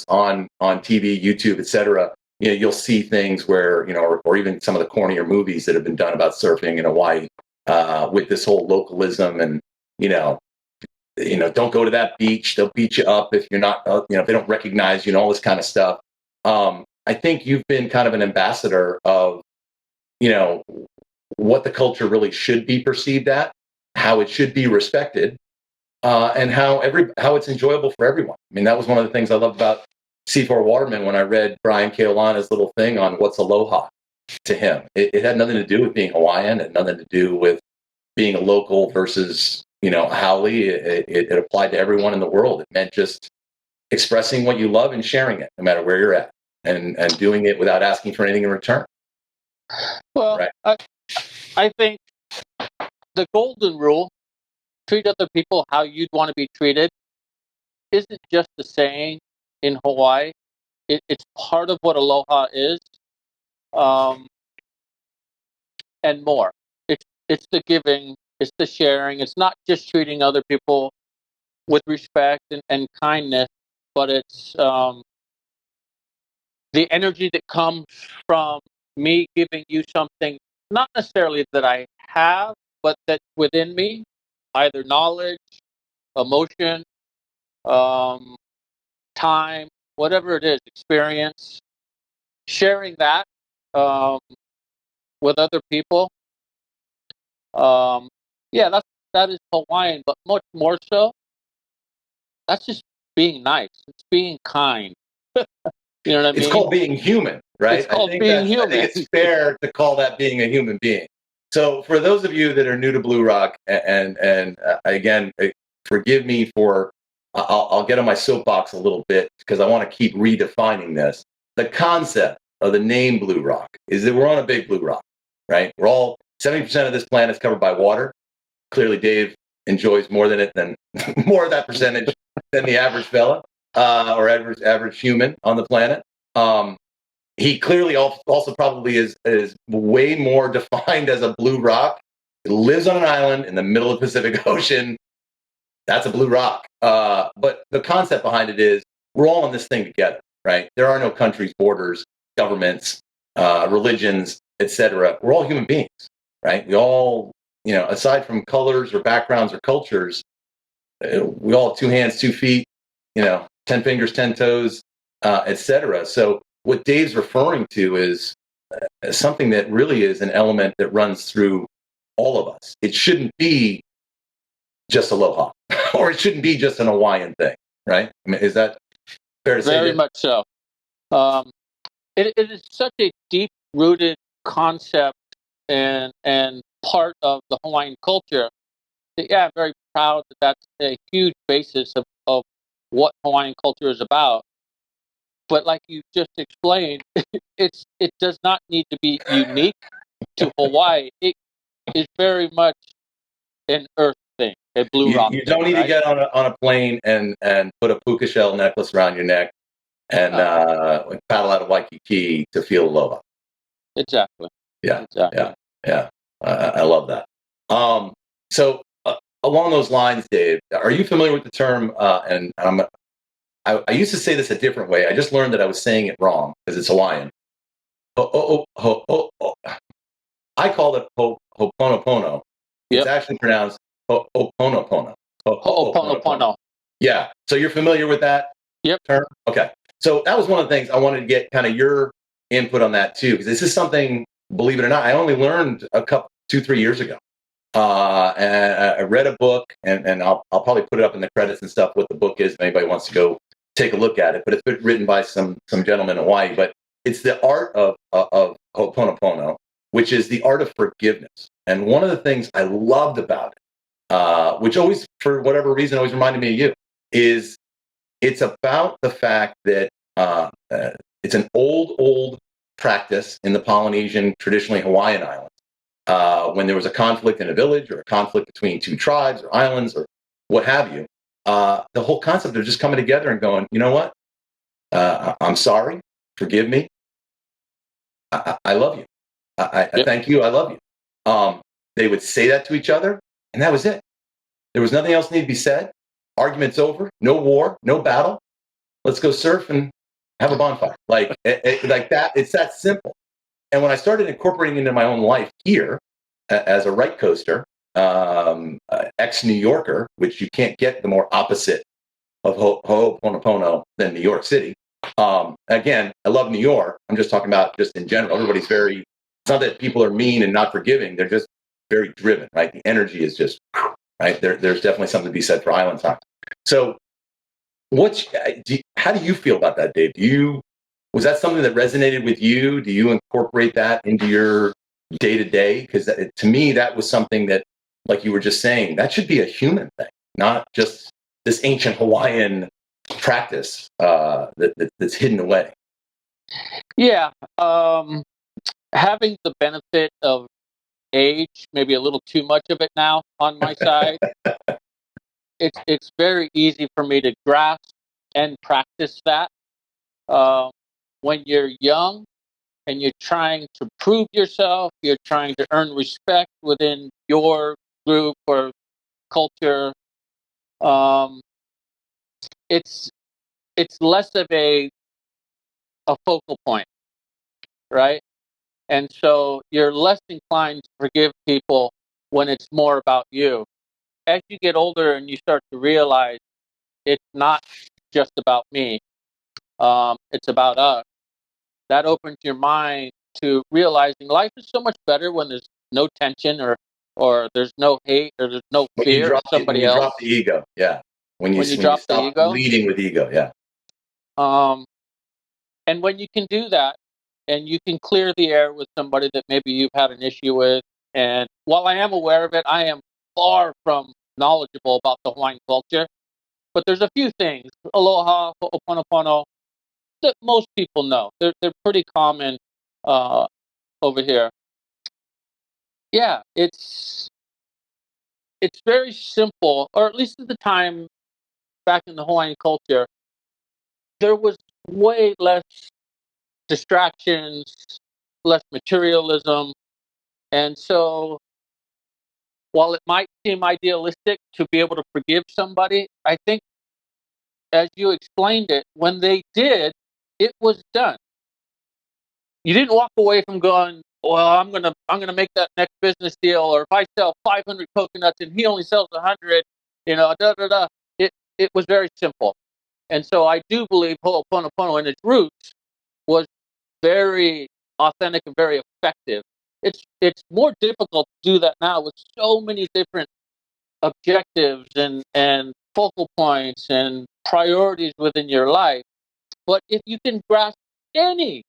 on TV, YouTube, etc., you'll see things where or even some of the cornier movies that have been done about surfing in Hawaii. with this whole localism and, don't go to that beach. They'll beat you up if you're not, if they don't recognize you and all this kind of stuff. I think you've been kind of an ambassador of, what the culture really should be perceived at, how it should be respected, and how it's enjoyable for everyone. I mean, that was one of the things I loved about C4 Waterman when I read Brian Keolana's little thing on what's aloha to him. It had nothing to do with being Hawaiian. It had nothing to do with being a local versus, haole. It applied to everyone in the world. It meant just expressing what you love and sharing it, no matter where you're at, and doing it without asking for anything in return.
Well, right? I think the golden rule, treat other people how you'd want to be treated, isn't just a saying in Hawaii. It's part of what aloha is, and more. It's the giving, it's the sharing. It's not just treating other people with respect and kindness, but it's the energy that comes from me giving you something, not necessarily that I have, but that's within me, either knowledge, emotion, time, whatever it is, experience, sharing that with other people. That is Hawaiian, but much more so, that's just being nice. It's being kind. You know what I mean?
It's called being human, right?
It's called being human.
I think it's fair to call that being a human being. So for those of you that are new to BluRock, and again, forgive me for, I'll get on my soapbox a little bit because I want to keep redefining this. The concept of the name BluRock is that we're on a big blue rock, right? We're all, 70% of this planet is covered by water. Clearly, Dave enjoys more of that percentage than the average fella or average human on the planet. He clearly also probably is way more defined as a blue rock. He lives on an island in the middle of the Pacific Ocean. That's a blue rock. But the concept behind it is we're all in this thing together, right? There are no countries, borders, governments, religions, etc. We're all human beings, right? We all, aside from colors or backgrounds or cultures, we all have 2 hands, 2 feet, 10 fingers, 10 toes, etc. So what Dave's referring to is something that really is an element that runs through all of us. It shouldn't be just aloha, or it shouldn't be just an Hawaiian thing, right? I mean, is that fair to say?
Very much so. It is such a deep-rooted concept and part of the Hawaiian culture. I'm very proud that that's a huge basis of what Hawaiian culture is about. But like you just explained, it does not need to be unique to Hawaii. It is very much an earth thing, a blue rock.
You don't need to get on a plane and put a puka shell necklace around your neck and paddle out of Waikiki to feel aloha.
Exactly.
Yeah. Exactly. Yeah. I love that. So along those lines, Dave, are you familiar with the term? And I used to say this a different way. I just learned that I was saying it wrong because it's Hawaiian. I call it ho'oponopono. It's actually pronounced ho'oponopono.
Ho'oponopono.
Yeah. So you're familiar with that term? Okay. So that was one of the things I wanted to get kind of your input on that too, because this is something, believe it or not, I only learned 2-3 years ago. And I read a book, and I'll probably put it up in the credits and stuff what the book is if anybody wants to go take a look at it. But it's written by some gentleman in Hawaii. But it's the art of ho'oponopono, which is the art of forgiveness. And one of the things I loved about it, which always, for whatever reason, always reminded me of you, is it's about the fact that it's an old practice in the Polynesian, traditionally Hawaiian islands. When there was a conflict in a village or a conflict between 2 tribes or islands or what have you, the whole concept of just coming together and going, you know what? I'm sorry. Forgive me. I love you. I thank you. I love you. They would say that to each other, and that was it. There was nothing else needed to be said. Argument's over. No war. No battle. Let's go surf and have a bonfire. Like that. It's that simple. And when I started incorporating it into my own life here, as a right coaster, ex-New Yorker, which you can't get the more opposite of Ho'oponopono than New York City. Again, I love New York. I'm just talking about just in general. Everybody's very, it's not that people are mean and not forgiving. They're just very driven, right? The energy is just, right? There's definitely something to be said for island time. So how do you feel about that, Dave? Was that something that resonated with you? Do you incorporate that into your day to day? Because to me, that was something that, like you were just saying, that should be a human thing, not just this ancient Hawaiian practice that's hidden away.
Yeah. Having the benefit of age, maybe a little too much of it now on my side, it's very easy for me to grasp and practice that. When you're young and you're trying to prove yourself, you're trying to earn respect within your group or culture. Um, it's less of a focal point, right? And so you're less inclined to forgive people when it's more about you. As you get older and you start to realize it's not just about me, it's about us. That opens your mind to realizing life is so much better when there's no tension or there's no hate or there's no fear of somebody
when you
else.
drop the ego, yeah. When you
Drop the
stop
ego,
leading with ego, yeah.
And when you can do that, and you can clear the air with somebody that maybe you've had an issue with, and while I am aware of it, I am far from knowledgeable about the Hawaiian culture. But there's a few things, aloha, ho'oponopono, that most people know. They're pretty common over here. Yeah, it's very simple, or at least at the time back in the Hawaiian culture, there was way less distractions, less materialism, and so while it might seem idealistic to be able to forgive somebody, I think as you explained it, when they did, it was done. You didn't walk away from going, well, I'm gonna make that next business deal, or if I sell 500 coconuts and he only sells 100, da da da. It was very simple, and so I do believe Ho'oponopono in its roots was very authentic and very effective. It's more difficult to do that now with so many different objectives and focal points and priorities within your life. But if you can grasp any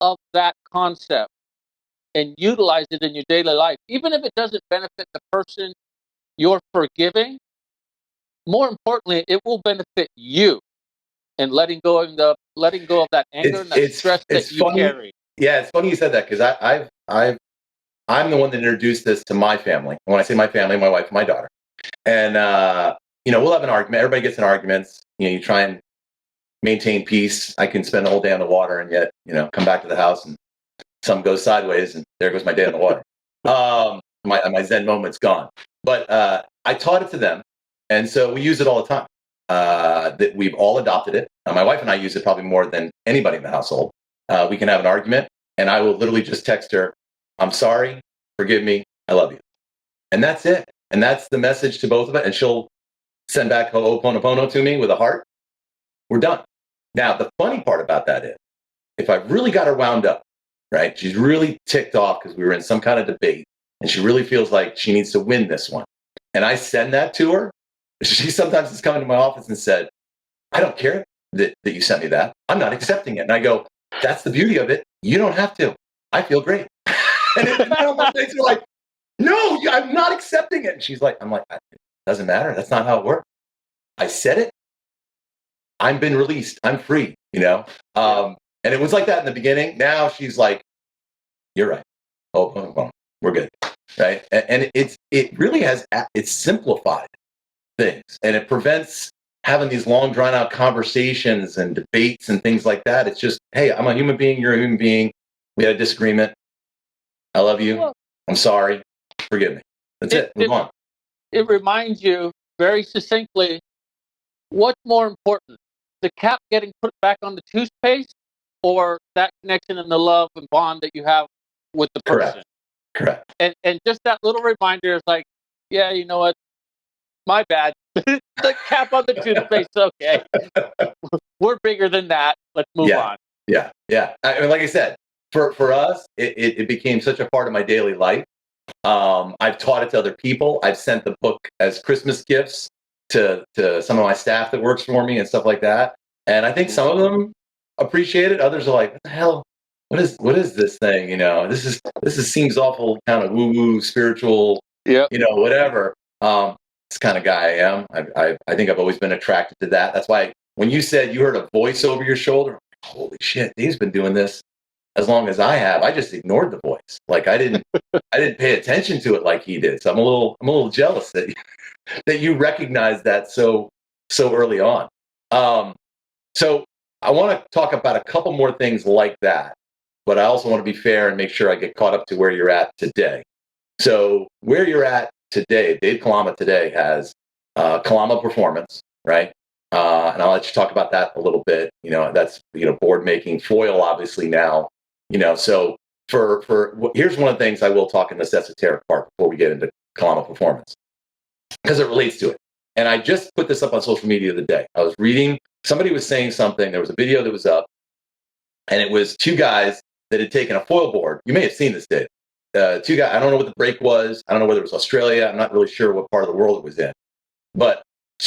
of that concept and utilize it in your daily life, even if it doesn't benefit the person you're forgiving, more importantly, it will benefit you in letting go of that anger and that stress that
It's
you
funny.
carry.
Yeah, it's funny you said that because I'm the one that introduced this to my family. And when I say my family, my wife and my daughter. And we'll have an argument. Everybody gets in arguments. You try and maintain peace. I can spend the whole day on the water and yet, come back to the house and something goes sideways and there goes my day on the water. My Zen moment's gone. But I taught it to them. And so we use it all the time. That we've all adopted it. My wife and I use it probably more than anybody in the household. We can have an argument and I will literally just text her, I'm sorry, forgive me, I love you. And that's it. And that's the message to both of us. And she'll send back Ho'oponopono to me with a heart. We're done. Now, the funny part about that is, if I really got her wound up, right? She's really ticked off because we were in some kind of debate and she really feels like she needs to win this one. And I send that to her. She sometimes has come into my office and said, I don't care that you sent me that. I'm not accepting it. And I go, that's the beauty of it. You don't have to. I feel great. And then my face are like, no, I'm not accepting it. And she's like, I'm like, it doesn't matter. That's not how it works. I said it. I've been released. I'm free, And it was like that in the beginning. Now she's like, you're right. Oh, we're good. Right. And it really it's simplified things and it prevents having these long drawn out conversations and debates and things like that. It's just, hey, I'm a human being. You're a human being. We had a disagreement. I love you.
Well,
I'm sorry. Forgive me. That's it. Move on.
It reminds you very succinctly what's more important, the cap getting put back on the toothpaste or that connection and the love and bond that you have with the person.
Correct. Correct.
And just that little reminder is like, yeah, you know what? My bad. The cap on the toothpaste, okay. We're bigger than that. Let's move on.
Yeah. I mean, like I said, for us, it became such a part of my daily life. I've taught it to other people. I've sent the book as Christmas gifts to some of my staff that works for me and stuff like that. And I think some of them appreciate it. Others are like, what the hell? What is this thing? This seems awful, kind of woo woo spiritual.
Yeah.
Whatever. This kind of guy I am. I think I've always been attracted to that. That's why when you said you heard a voice over your shoulder, holy shit, Dave's been doing this as long as I have. I just ignored the voice. Like I didn't pay attention to it like he did. So I'm a little jealous that you recognize that so early on. So I want to talk about a couple more things like that, but I also want to be fair and make sure I get caught up to where you're at today. So where you're at today, Dave Kalama today has Kalama Performance, right? And I'll let you talk about that a little bit. That's board making, foil, obviously now. So here's one of the things I will talk in this esoteric part before we get into Kalama Performance, because it relates to it. And I just put this up on social media the other day. I was reading, somebody was saying something. There was a video that was up, and it was two guys that had taken a foil board. You may have seen this, Dave. Two guys, I don't know what the break was. I don't know whether it was Australia. I'm not really sure what part of the world it was in. But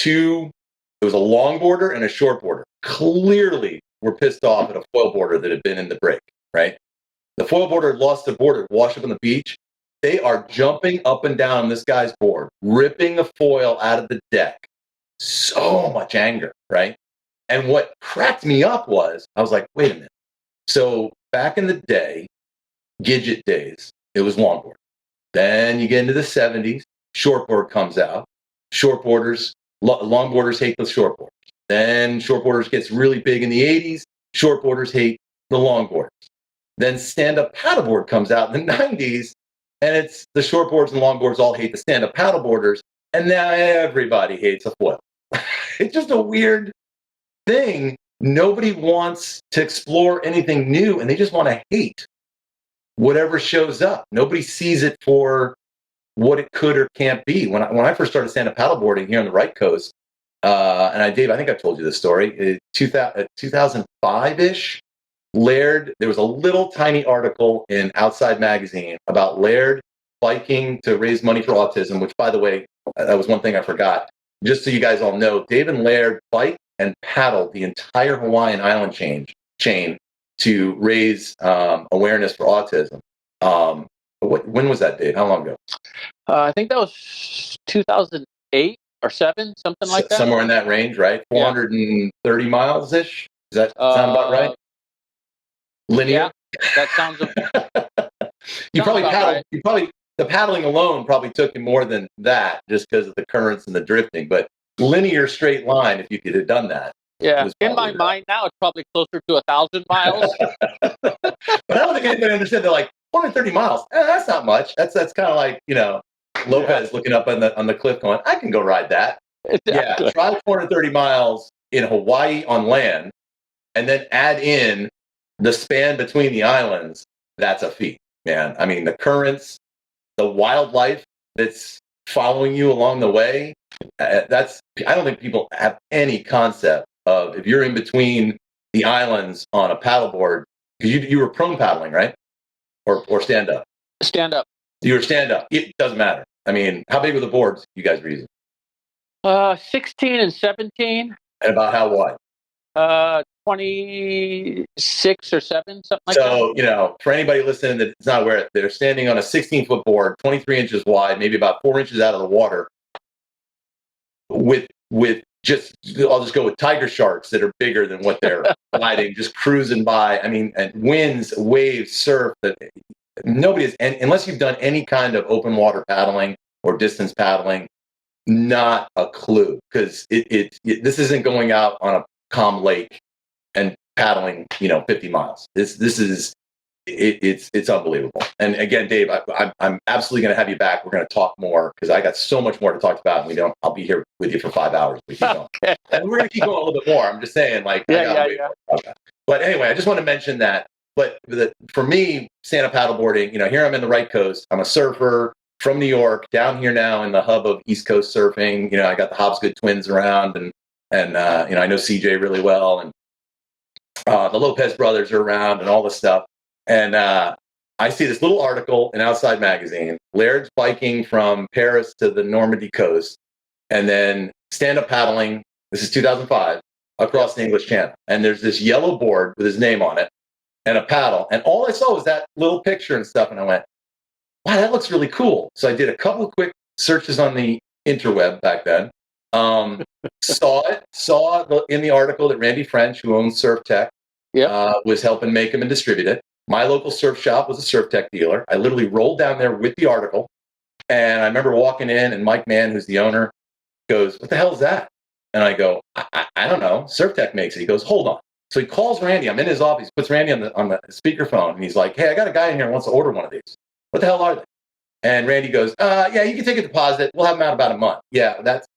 it was a longboarder and a shortboarder. Clearly were pissed off at a foil boarder that had been in the break, right? The foil boarder lost the board, washed up on the beach. They are jumping up and down this guy's board, ripping the foil out of the deck. So much anger, right? And what cracked me up was, I was like, wait a minute. So back in the day, Gidget days, it was longboard. Then you get into the 70s, shortboard comes out. Longboarders hate the shortboarders. Then shortboarders gets really big in the 80s. Shortboarders hate the longboarders. Then stand-up paddleboard comes out in the 90s, and it's the shortboards and longboards all hate the stand-up paddleboarders, and now everybody hates a foil. It's just a weird thing. Nobody wants to explore anything new, and they just want to hate whatever shows up. Nobody sees it for what it could or can't be. When I first started stand-up paddleboarding here on the right coast, Dave, I think I've told you this story, 2005-ish, Laird, there was a little tiny article in Outside Magazine about Laird biking to raise money for autism, which, by the way, that was one thing I forgot. Just so you guys all know, Dave and Laird biked and paddled the entire Hawaiian island chain to raise awareness for autism. When was that, Dave? How long ago?
I think that was 2008 or 7, something like that.
Somewhere in that range, right? 430 miles-ish? Does that sound about right? Linear?
Yeah, that sounds
the paddling alone probably took you more than that just because of the currents and the drifting, but linear straight line, if you could have done that.
Yeah, in my mind now, it's probably closer to 1,000 miles.
But I don't think anybody understood. They're like, 430 miles. That's not much. That's kind of like, Lopez looking up on the cliff going, I can go ride that. Exactly. Yeah, try 430 miles in Hawaii on land and then add in the span between the islands. That's a feat, man. I mean, the currents, the wildlife that's following you along the way, I don't think people have any concept of if you're in between the islands on a paddleboard, because you were prone paddling, right? Or stand up?
Stand up.
You were stand up. It doesn't matter. I mean, how big were the boards you guys were using?
16 and 17.
And about how wide?
26 or 7, something like that.
So, for anybody listening that's not aware, they're standing on a 16-foot board, 23 inches wide, maybe about 4 inches out of the water, with I'll just go with tiger sharks that are bigger than what they're riding, just cruising by. I mean, and winds, waves, surf, that nobody is, and unless you've done any kind of open water paddling or distance paddling, not a clue, because this isn't going out on a calm lake and paddling 50 miles. It's unbelievable. And again, Dave, I'm absolutely going to have you back. We're going to talk more because I got so much more to talk about. And I'll be here with you for 5 hours. We keep going. And we're going to keep going a little bit more. I'm just saying, like,
yeah.
But anyway, I just want to mention that for me, stand-up paddleboarding, here I'm in the right coast. I'm a surfer from New York, down here now in the hub of East Coast surfing. I got the Hobsgood twins around, and I know CJ really well, and the Lopez brothers are around, and all this stuff. And I see this little article in Outside Magazine. Laird's biking from Paris to the Normandy coast, and then stand-up paddling. This is 2005 across the English Channel. And there's this yellow board with his name on it and a paddle. And all I saw was that little picture and stuff. And I went, wow, that looks really cool. So I did a couple of quick searches on the interweb back then. Saw in the article that Randy French, who owns Surf Tech, was helping make them and distribute it. My local surf shop was a Surf Tech dealer. I literally rolled down there with the article. And I remember walking in, and Mike Mann, who's the owner, goes, what the hell is that? And I go, I don't know. Surf Tech makes it. He goes, hold on. So he calls Randy. I'm in his office. Puts Randy on the speakerphone. And he's like, hey, I got a guy in here who wants to order one of these. What the hell are they? And Randy goes, yeah, you can take a deposit. We'll have them out about a month. Yeah, that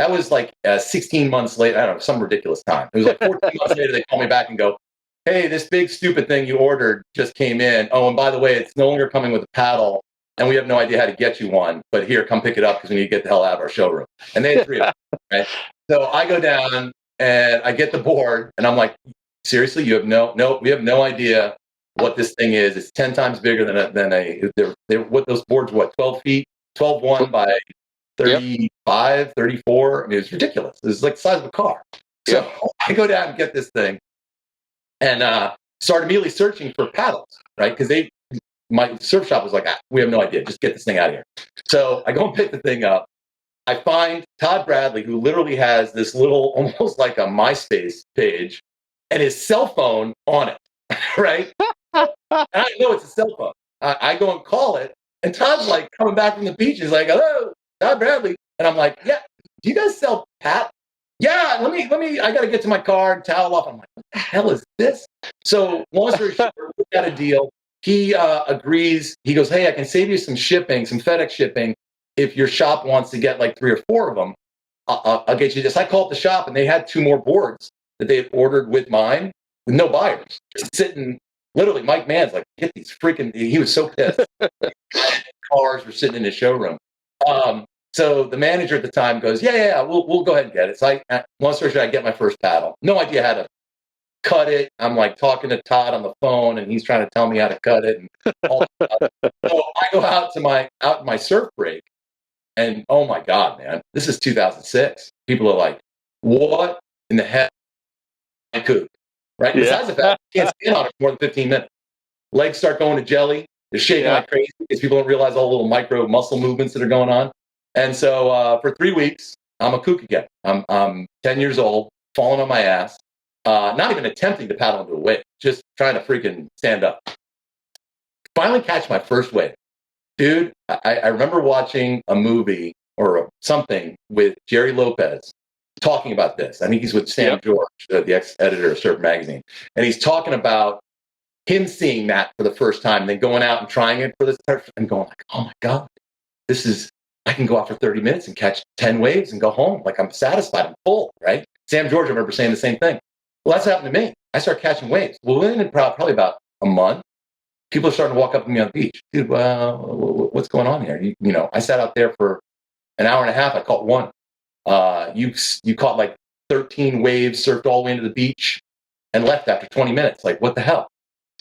was like 16 months later. I don't know, some ridiculous time. It was like 14 months later, they call me back and go, hey, this big stupid thing you ordered just came in. Oh, and by the way, it's no longer coming with a paddle. And we have no idea how to get you one. But here, come pick it up because we need to get the hell out of our showroom. And they had 3 of them, right? So I go down and I get the board. And I'm like, seriously, we have no idea what this thing is. It's 10 times bigger than what those boards, 12 feet, 12.1 by 35, 34. I mean, it's ridiculous. It's like the size of a car. So I go down and get this thing and start immediately searching for paddles, right? Because my surf shop was like, we have no idea. Just get this thing out of here. So I go and pick the thing up. I find Todd Bradley, who literally has this little, almost like a MySpace page, and his cell phone on it, right? And I know it's a cell phone. I go and call it, and Todd's like coming back from the beach. He's like, hello, Todd Bradley. And I'm like, yeah, do you guys sell Pat? Yeah, let me, I got to get to my car and towel off. I'm like, what the hell is this? So long story short, we got a deal. He agrees. He goes, hey, I can save you some shipping, some FedEx shipping. If your shop wants to get like 3 or 4 of them, I'll get you this. I called the shop, and they had 2 more boards that they had ordered with mine, with no buyers. Just sitting, literally, Mike Mann's like, get these freaking, he was so pissed. Cars were sitting in his showroom. So the manager at the time goes, yeah, we'll go ahead and get it. So long story short, I get my first paddle. No idea how to cut it. I'm like talking to Todd on the phone, and he's trying to tell me how to cut it. And all that stuff. So I go out to my surf break, and oh my God, man, this is 2006. People are like, what in the heck? I could, right? Besides the fact you can't stand on it for more than 15 minutes. Legs start going to jelly. They're shaking like crazy because people don't realize all the little micro muscle movements that are going on. And so for 3 weeks, I'm a kook again. I'm 10 years old, falling on my ass, not even attempting to paddle into a wave, just trying to freaking stand up. Finally catch my first wave. Dude, I remember watching a movie or something with Jerry Lopez talking about this. I think he's with Sam George, the ex-editor of Surf Magazine. And he's talking about him seeing that for the first time, and then going out and trying it for this time and going like, oh my God, I can go out for 30 minutes and catch 10 waves and go home. Like, I'm satisfied. I'm full, right? Sam George, I remember saying the same thing. Well, that's happened to me. I started catching waves. Well, within probably about a month, people are starting to walk up to me on the beach. Dude, what's going on here? You know, I sat out there for an hour and a half. I caught one. You caught like 13 waves, surfed all the way into the beach, and left after 20 minutes. Like, what the hell?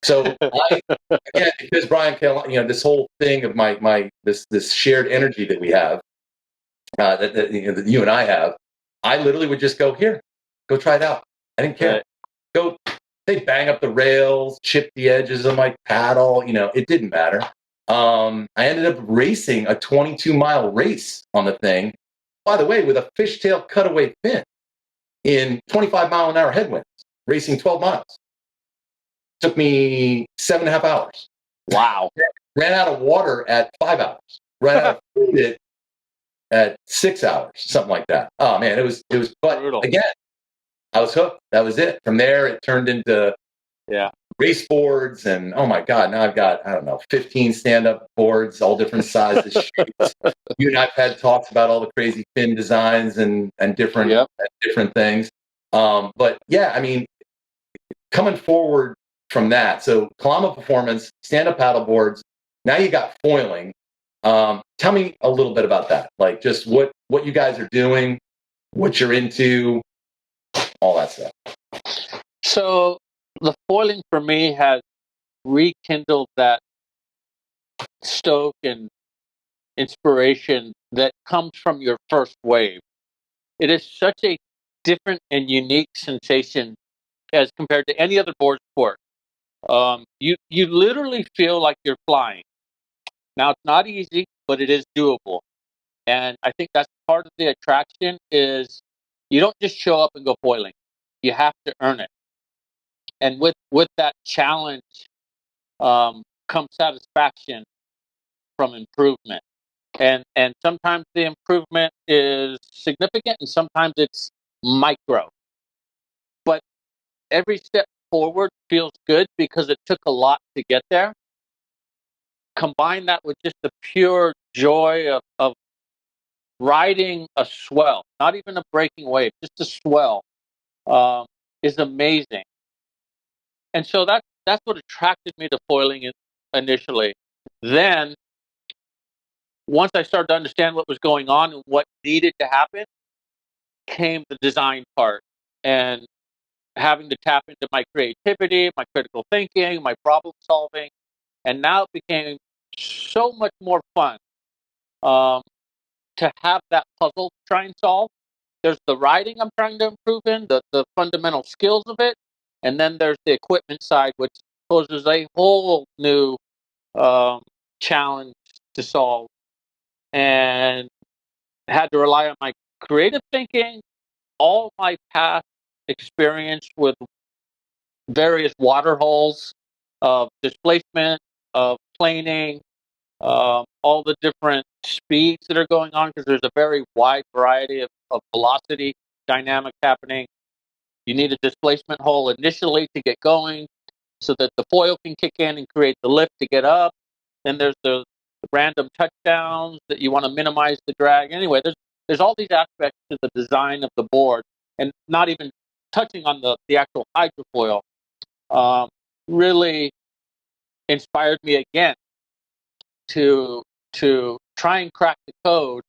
So again, because Brian, this whole thing of this shared energy that we have, that you and I have, I literally would just go try it out. I didn't care. Go. They bang up the rails, chip the edges of my paddle. It didn't matter. I ended up racing a 22-mile race on the thing. By the way, with a fishtail cutaway fin in 25-mile-an-hour headwinds, racing 12 miles. Took me 7.5 hours. Wow. Ran out of water at 5 hours. Ran out of food at 6 hours, something like that. Oh man, it was but brutal. Again, I was hooked. That was it. From there it turned into race boards, and oh my God, now I've got, 15 stand-up boards, all different sizes, shapes. You and I've had talks about all the crazy fin designs and different things. But yeah, I mean, coming forward from that. So Kalama Performance, stand-up paddle boards. Now you got foiling. Tell me a little bit about that. Like just what you guys are doing, what you're into, all that stuff.
So the foiling for me has rekindled that stoke and inspiration that comes from your first wave. It is such a different and unique sensation as compared to any other board sport. You literally feel like you're flying. Now it's not easy, but it is doable. And I think that's part of the attraction is you don't just show up and go foiling. You have to earn it. And with that challenge comes satisfaction from improvement. And sometimes the improvement is significant and sometimes it's micro. But every step forward feels good because it took a lot to get there. Combine that with just the pure joy of riding a swell, not even a breaking wave, just a swell, is amazing. And so that's what attracted me to foiling initially. Then, once I started to understand what was going on and what needed to happen, came the design part and having to tap into my creativity, my critical thinking, my problem solving. And now it became so much more fun to have that puzzle to try and solve. There's the riding I'm trying to improve in, the fundamental skills of it. And then there's the equipment side, which poses a whole new challenge to solve. And had to rely on my creative thinking, all my past experience with various water holes, of displacement, of planing, all the different speeds that are going on, because there's a very wide variety of velocity dynamics happening. You need a displacement hole initially to get going so that the foil can kick in and create the lift to get up. Then there's the random touchdowns that you want to minimize the drag. Anyway, there's all these aspects to the design of the board, and not even touching on the actual hydrofoil really inspired me again to try and crack the code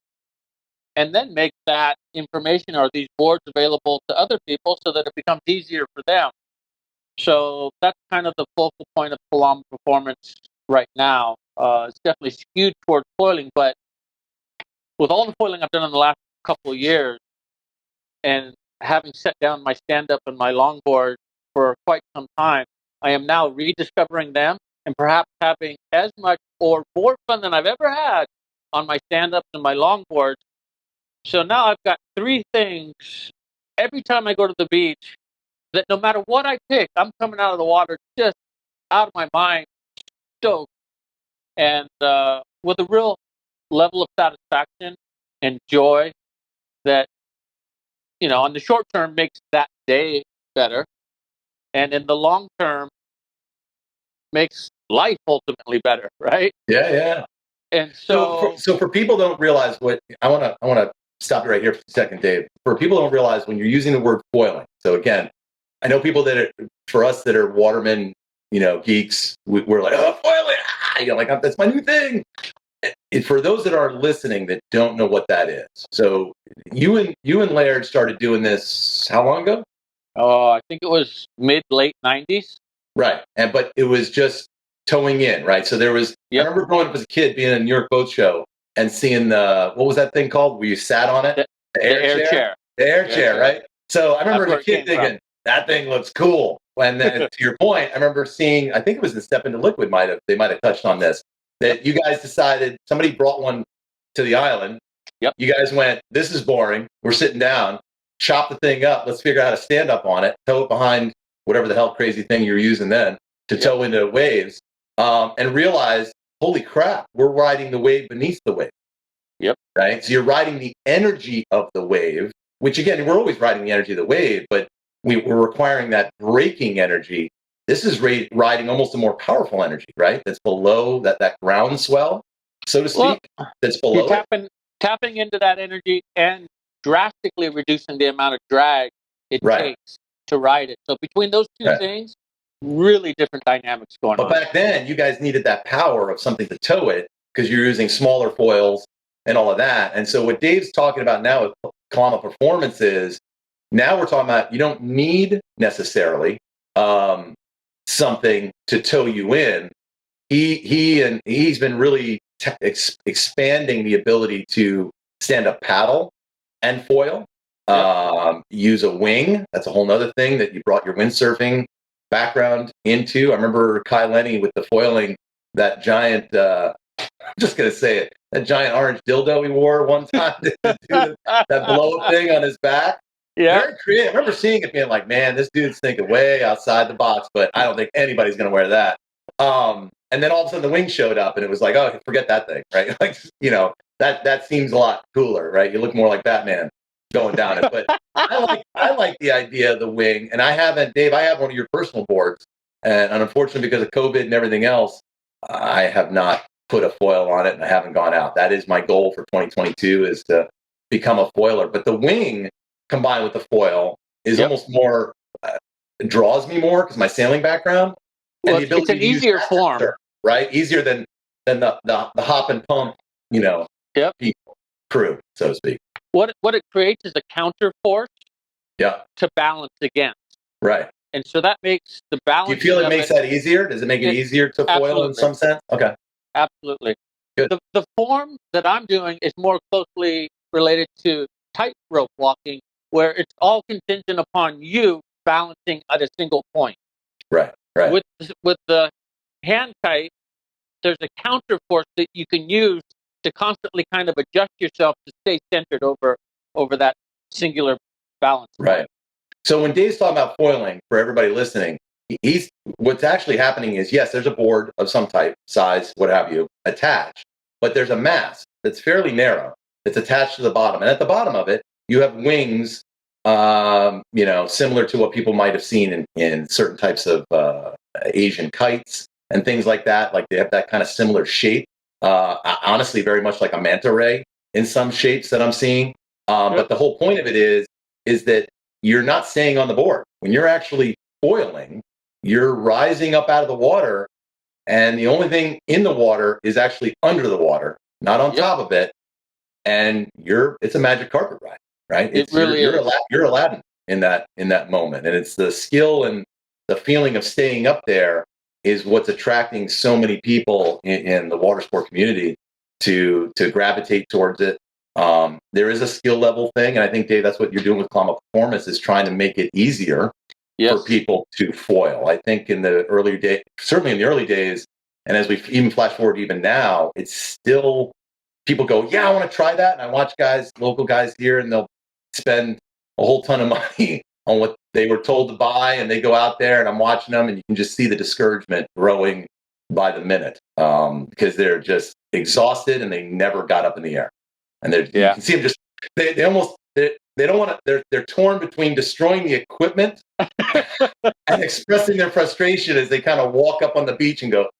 and then make that information or these boards available to other people so that it becomes easier for them. So that's kind of the focal point of Kalama Performance right now. It's definitely skewed towards foiling, but with all the foiling I've done in the last couple of years and having set down my stand-up and my longboard for quite some time, I am now rediscovering them and perhaps having as much or more fun than I've ever had on my stand-ups and my longboards. So now I've got three things every time I go to the beach that no matter what I pick, I'm coming out of the water just out of my mind, stoked, and with a real level of satisfaction and joy that, on the short term makes that day better, and in the long term makes life ultimately better, right?
Yeah, yeah.
And
So for people don't realize what I want to stop you right here for a second, Dave. For people don't realize when you're using the word foiling. So again, I know people that for us that are Waterman, geeks, we're like, oh, foiling, like that's my new thing. And for those that are listening that don't know what that is, so you and Laird started doing this how long ago?
I think it was late 90s.
Right, but it was just towing in, right? So there was. Yep. I remember growing up as a kid, being in a New York boat show and seeing what was that thing called? Where you sat on it?
The air chair.
The air chair, right? So I remember as a kid thinking that thing looks cool. And then to your point, I remember seeing. I think it was the Step Into Liquid. They might have touched on this. That you guys decided somebody brought one to the island.
Yep.
You guys went, this is boring. We're sitting down. Chop the thing up. Let's figure out how to stand up on it. Tow it behind whatever the hell crazy thing you're using then to tow into waves, and realize, holy crap, we're riding the wave beneath the wave.
Yep.
Right? So you're riding the energy of the wave, which again, we're always riding the energy of the wave, but we're requiring that braking energy. This is riding almost a more powerful energy, right? That's below that groundswell, so to speak, that's below
you're tapping into that energy and drastically reducing the amount of drag it takes to ride it. So between those two things, really different dynamics going
But
on.
back then, you guys needed that power of something to tow it because you're using smaller foils and all of that. And so what Dave's talking about now with Kalama Performance is now we're talking about you don't need necessarily something to tow you in. He's been really expanding the ability to stand up paddle and foil. Use a wing. That's a whole other thing that you brought your windsurfing background into. I remember Kai Lenny with the foiling, that giant, I'm just going to say it, that giant orange dildo he wore one time to do that blow up thing on his back.
Yeah.
Very creative. I remember seeing it being like, man, this dude's thinking way outside the box, but I don't think anybody's going to wear that. And then all of a sudden the wing showed up and it was like, oh, forget that thing, right? Like, that seems a lot cooler, right? You look more like Batman going down it. But I like the idea of the wing. And Dave, I have one of your personal boards. And unfortunately, because of COVID and everything else, I have not put a foil on it and I haven't gone out. That is my goal for 2022 is to become a foiler. But the wing combined with the foil is almost more, draws me more because my sailing background.
Well, it's an easier form.
Right? Easier than the hop and pump, people, crew, so to speak.
What it creates is a counter force to balance against.
Right.
And so that makes the balance.
Do you feel it makes that easier? Does it make it easier to foil in some sense? Okay.
Absolutely.
Good.
The form that I'm doing is more closely related to tightrope walking, where it's all contingent upon you balancing at a single point.
Right.
With the hand kite, there's a counter force that you can use to constantly kind of adjust yourself to stay centered over that singular balance.
Right. So when Dave's talking about foiling, for everybody listening, what's actually happening is, yes, there's a board of some type, size, what have you, attached, but there's a mast that's fairly narrow that's attached to the bottom. And at the bottom of it, you have wings, similar to what people might have seen in certain types of Asian kites and things like that. Like they have that kind of similar shape. Honestly, very much like a manta ray in some shapes that I'm seeing. But the whole point of it is that you're not staying on the board. When you're actually foiling, you're rising up out of the water, and the only thing in the water is actually under the water, not on top of it. And it's a magic carpet ride, right?
It really is.
You're Aladdin in that moment, and it's the skill and the feeling of staying up there is what's attracting so many people in the water sport community to gravitate towards it. There is a skill level thing, and I think, Dave, that's what you're doing with Kalama Performance is trying to make it easier for people to foil. I think in the early days, certainly in the early days, and as we even flash forward even now, it's still people go, yeah, I want to try that. And I watch local guys here, and they'll spend a whole ton of money on what they were told to buy, and they go out there, and I'm watching them, and you can just see the discouragement growing by the minute because they're just exhausted and they never got up in the air. And you can see them just they don't want to. They're torn between destroying the equipment and expressing their frustration as they kind of walk up on the beach and go,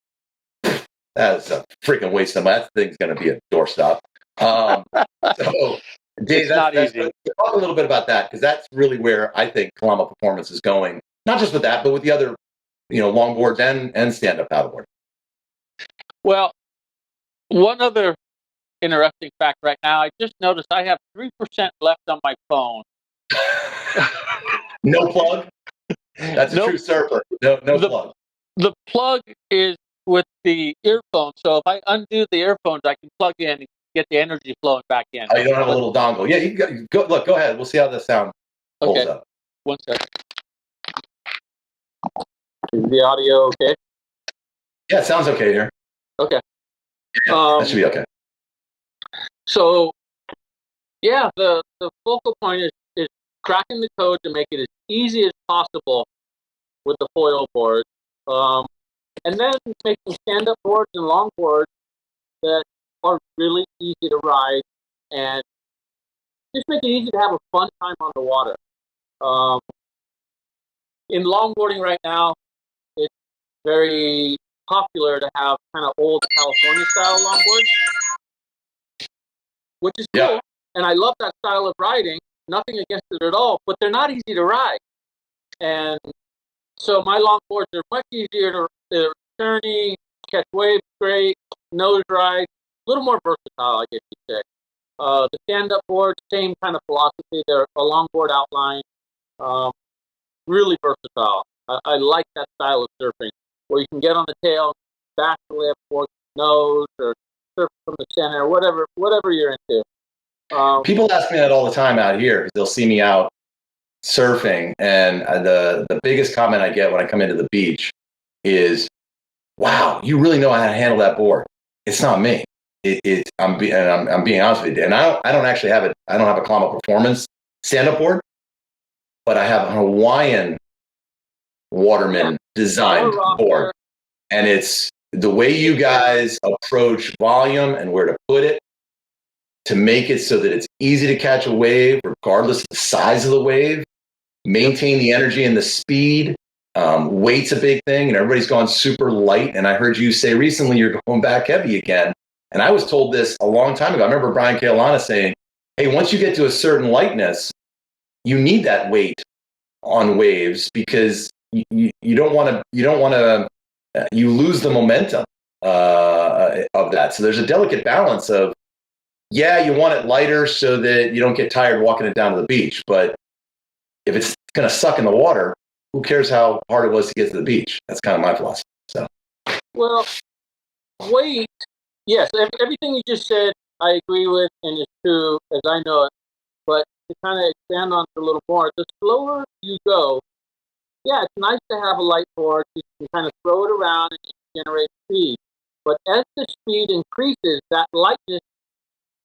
"That's a freaking waste of money. That thing's going to be a doorstop." So, Dave, that's easy. Talk a little bit about that because that's really where I think Kalama Performance is going. Not just with that, but with the other, longboards and stand-up paddleboard.
Well, one other interesting fact right now, I just noticed I have 3% left on my phone.
No plug? That's a true surfer. No plug.
The plug is with the earphone, so if I undo the earphones, I can plug in and get the energy flowing back in.
Oh, you don't have a little dongle. Yeah, you go ahead. We'll see how the sound holds up.
1 second. Is the audio okay?
Yeah, it sounds okay here.
Okay.
Yeah, that should be okay.
So, the focal point is cracking the code to make it as easy as possible with the foil board, and then making stand-up boards and longboards that are really easy to ride and just make it easy to have a fun time on the water. In longboarding right now, it's very popular to have kind of old California-style longboards, which is cool, and I love that style of riding. Nothing against it at all, but they're not easy to ride. And So my longboards are much easier to turning, catch waves great, nose ride, a little more versatile, I guess you'd say. The stand-up boards, same kind of philosophy. They're a longboard outline, um, really versatile. I like that style of surfing, where you can get on the tail, back flip, or nose, or surf from the center, whatever you're into.
People ask me that all the time out here because they'll see me out surfing, and the biggest comment I get when I come into the beach is, "Wow, you really know how to handle that board." It's not me. I'm being honest with you, and I don't actually have it. I don't have a Kalama Performance stand-up board, but I have a Hawaiian Waterman designed board, and it's the way you guys approach volume and where to put it to make it so that it's easy to catch a wave, regardless of the size of the wave. Maintain the energy and the speed. Weight's a big thing, and everybody's gone super light. And I heard you say recently you're going back heavy again. And I was told this a long time ago. I remember Brian Kalama saying, "Hey, once you get to a certain lightness, you need that weight on waves because you don't want to you lose the momentum of that." So there's a delicate balance of, yeah, you want it lighter so that you don't get tired walking it down to the beach, but if it's going to suck in the water, who cares how hard it was to get to the beach? That's kind of my philosophy. So,
well, weight, yes, everything you just said, I agree with, and it's true as I know it. But to kind of expand on it a little more, the slower you go, yeah, it's nice to have a light board. You can kind of throw it around and you generate speed. But as the speed increases, that lightness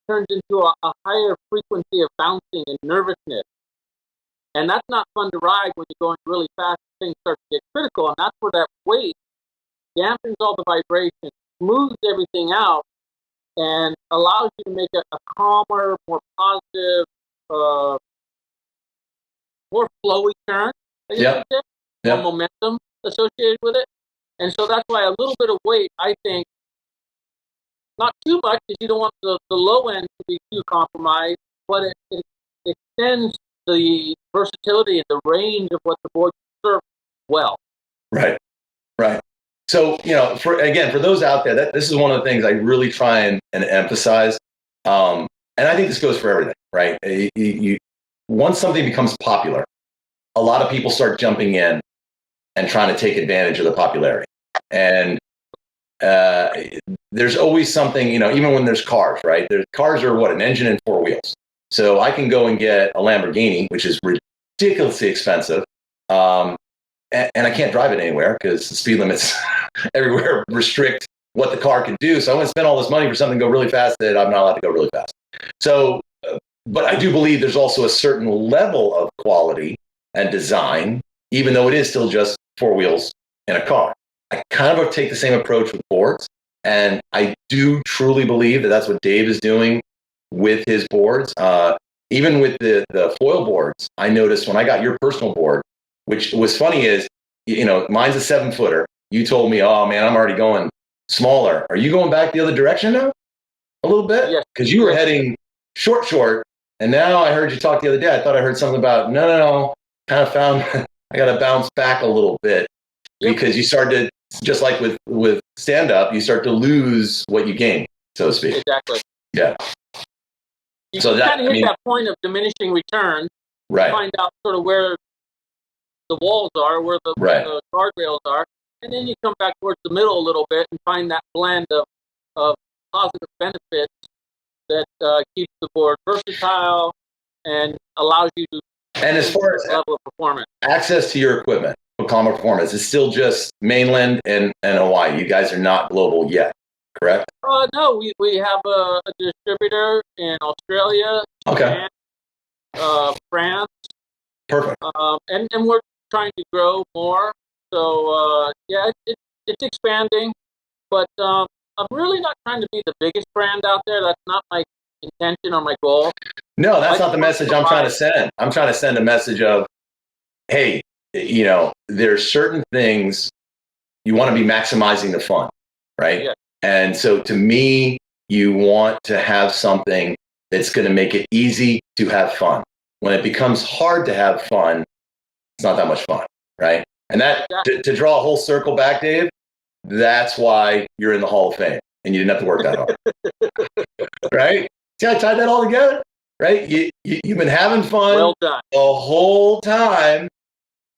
turns into a higher frequency of bouncing and nervousness. And that's not fun to ride when you're going really fast. Things start to get critical, and that's where that weight dampens all the vibration, smooths everything out, and allows you to make a calmer, more positive, more flowy turn.
yeah,
More momentum associated with it. And so that's why a little bit of weight, I think, not too much, because you don't want the low end to be too compromised, but it extends the versatility and the range of what the board can serve well.
Right. So, for those out there, this is one of the things I really try and emphasize. And I think this goes for everything, right? Once something becomes popular, a lot of people start jumping in and trying to take advantage of the popularity. And there's always something, even when there's cars, right? Cars are an engine and four wheels. So I can go and get a Lamborghini, which is ridiculously expensive, and I can't drive it anywhere because the speed limits everywhere restrict what the car can do. So I'm going to spend all this money for something to go really fast that I'm not allowed to go really fast. So, but I do believe there's also a certain level of quality and design, even though it is still just four wheels in a car. I kind of take the same approach with boards, and I do truly believe that that's what Dave is doing with his boards. Even with the foil boards, I noticed when I got your personal board, which was funny is, mine's a 7-footer. You told me, oh man, I'm already going smaller. Are you going back the other direction now? A little bit?
Yeah.
Because you were heading short, and now I heard you talk the other day. I thought I heard something about, no, kind of found I got to bounce back a little bit because you started to, just like with stand-up, you start to lose what you gain, so to speak.
Exactly.
Yeah.
You kind of hit that point of diminishing return.
Right.
Find out sort of where the walls are, where the guardrails are, and then you come back towards the middle a little bit and find that blend of positive benefits that keeps the board versatile and allows you to
and as far as
level of performance.
Access to your equipment, Kalama Performance, is still just mainland and Hawaii. You guys are not global yet, correct?
No, we have a distributor in Australia,
Okay.
Japan, France.
Perfect.
And we're trying to grow more. So it's expanding, but I'm really not trying to be the biggest brand out there. That's not my intention or my goal.
No, that's not the message I'm trying to send. I'm trying to send a message of, hey, there's certain things you want to be maximizing the fun, right? Yeah. And so to me, you want to have something that's going to make it easy to have fun. When it becomes hard to have fun, it's not that much fun, right? And that to draw a whole circle back, Dave, that's why you're in the Hall of Fame, and you didn't have to work that hard, right? See how I tied that all together, right? You've been having fun
Well done.
the whole time,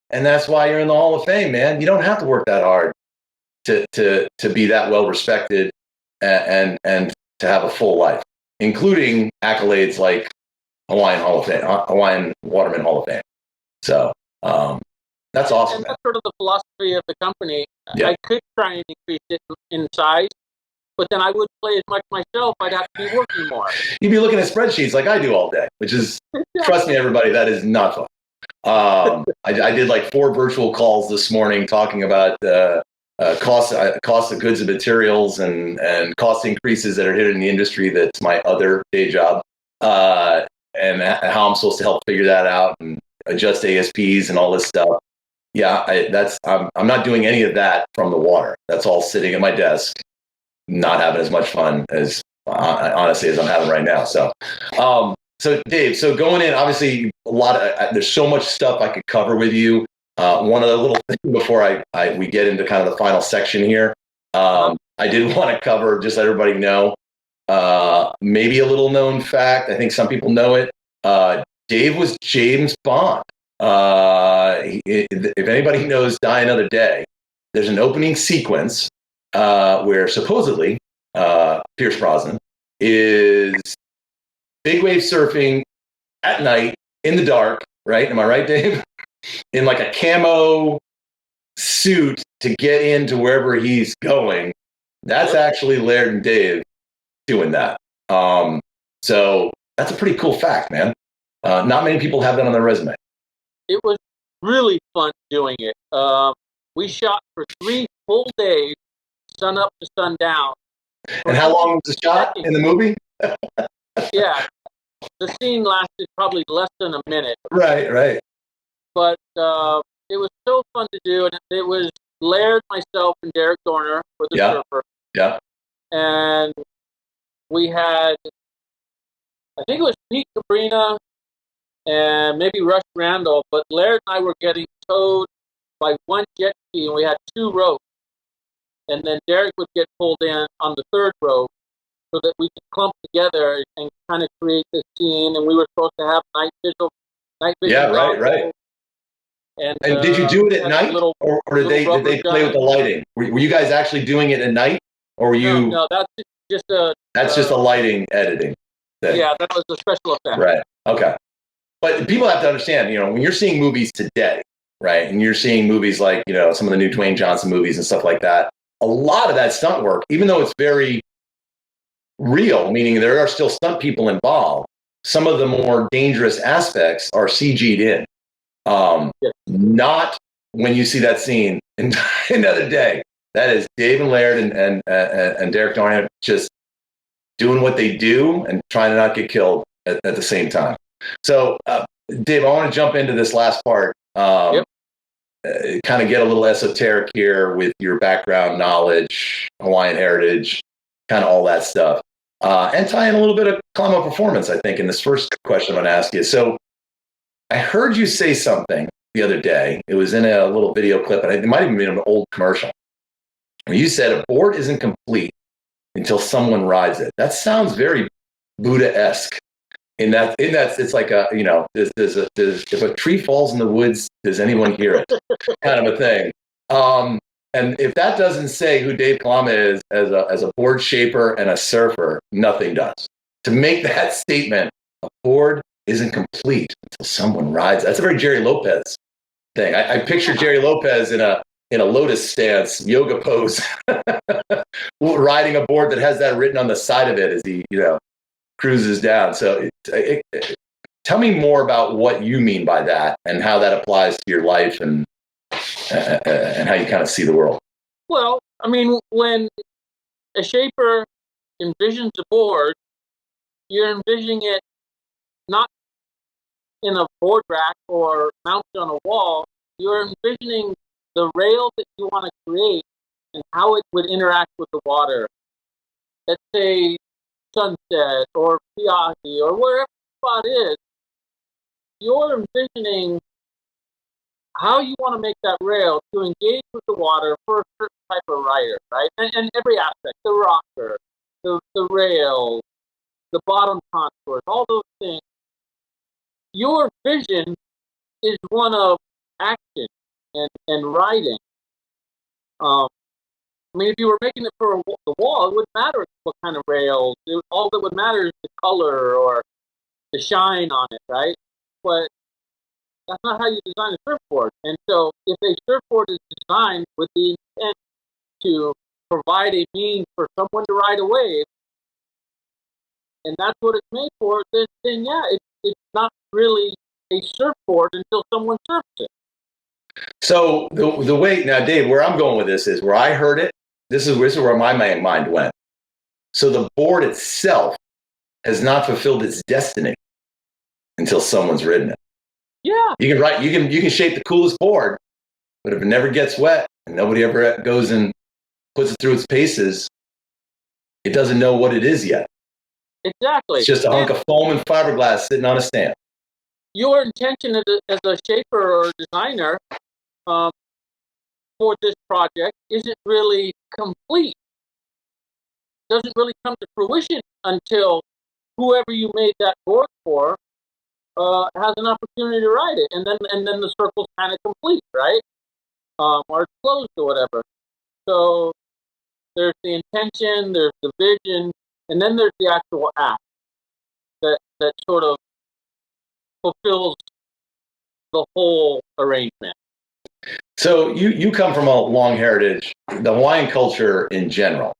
and that's why you're in the Hall of Fame, man. You don't have to work that hard to be that well respected and to have a full life, including accolades like Hawaiian Waterman Hall of Fame. So that's awesome.
And that's sort of the philosophy of the company.
Yeah.
I could try and increase it in size, but then I wouldn't play as much myself. I'd have to be working more.
You'd be looking at spreadsheets like I do all day, which is, trust me, everybody, that is not fun. I did like 4 virtual calls this morning talking about cost of goods and materials and cost increases that are hitting the industry. That's my other day job, and how I'm supposed to help figure that out and adjust ASPs and all this stuff. Yeah, I'm not doing any of that from the water. That's all sitting at my desk, not having as much fun as honestly as I'm having right now. So, so Dave, so going in, obviously there's so much stuff I could cover with you. One other little thing before we get into kind of the final section here. I did want to cover, just let everybody know, maybe a little known fact. I think some people know it. Dave was James Bond. If anybody knows Die Another Day, there's an opening sequence where supposedly Pierce Brosnan is big wave surfing at night in the dark, right? Am I right, Dave? In like a camo suit to get into wherever he's going. That's actually Laird and Dave doing that. So that's a pretty cool fact, man. Not many people have that on their resume.
It was really fun doing it. We shot for 3 full days, sun up to sun down.
And how long was the shot in the movie?
Yeah, the scene lasted probably less than a minute.
Right.
But it was so fun to do, and it was Laird, myself, and Derek Dorner for the surfer.
Yeah.
And we had, I think it was Pete Cabrina and maybe Rush Randall, but Laird and I were getting towed by one jet ski, and we had 2 ropes. And then Derek would get pulled in on the 3rd rope so that we could clump together and kind of create this scene. And we were supposed to have night vision.
Yeah, right. And did you do it at night, or did they play with the lighting? Were you guys actually doing it at night, or were you?
No, that's just a
lighting editing thing.
Yeah, that was a special effect.
Right. Okay. But people have to understand, when you're seeing movies today, right, and you're seeing movies like, some of the new Dwayne Johnson movies and stuff like that, a lot of that stunt work, even though it's very real, meaning there are still stunt people involved, some of the more dangerous aspects are CG'd in. Not when you see that scene in Another Day. That is Dave and Laird and Derek Dorner just doing what they do and trying to not get killed at the same time. So, Dave, I want to jump into this last part. Kind of get a little esoteric here with your background knowledge, Hawaiian heritage, kind of all that stuff. And tie in a little bit of Kalama performance, I think, in this first question I'm going to ask you. So I heard you say something the other day. It was in a little video clip, and it might even be an old commercial. Where you said a board isn't complete until someone rides it. That sounds very Buddha-esque. In that, it's like if a tree falls in the woods, does anyone hear it? Kind of a thing. And if that doesn't say who Dave Kalama is as a board shaper and a surfer, nothing does. To make that statement, a board isn't complete until someone rides. That's a very Jerry Lopez thing. I picture Jerry Lopez in a lotus stance, yoga pose, riding a board that has that written on the side of it as he, cruises down. So tell me more about what you mean by that and how that applies to your life and how you kind of see the world.
Well, I mean, when a shaper envisions a board, you're envisioning it not in a board rack or mounted on a wall. You're envisioning the rail that you want to create and how it would interact with the water. Let's say Sunset or Piahi or wherever the spot is, you're envisioning how you want to make that rail to engage with the water for a certain type of rider, right? And every aspect, the rocker, the rail, the bottom contours, all those things. Your vision is one of action and riding. I mean, if you were making it for the wall, it wouldn't matter what kind of rails. All that would matter is the color or the shine on it, right? But that's not how you design a surfboard. And so if a surfboard is designed with the intent to provide a means for someone to ride a wave, and that's what it's made for, then yeah, it's not really a surfboard until someone surfs it.
So the way now, Dave, where I'm going with this is where I heard it. This is where my mind went. So the board itself has not fulfilled its destiny until someone's ridden it.
Yeah.
You can shape the coolest board, but if it never gets wet and nobody ever goes and puts it through its paces, it doesn't know what it is yet.
Exactly.
It's just a hunk of foam and fiberglass sitting on a stand.
Your intention as a shaper or designer for this project isn't really complete. Doesn't really come to fruition until whoever you made that board for has an opportunity to ride it, and then the circle's kind of complete, right? Or it's closed or whatever. So there's the intention, there's the vision, and then there's the actual act that sort of fulfills the whole arrangement.
So you come from a long heritage. The Hawaiian culture in general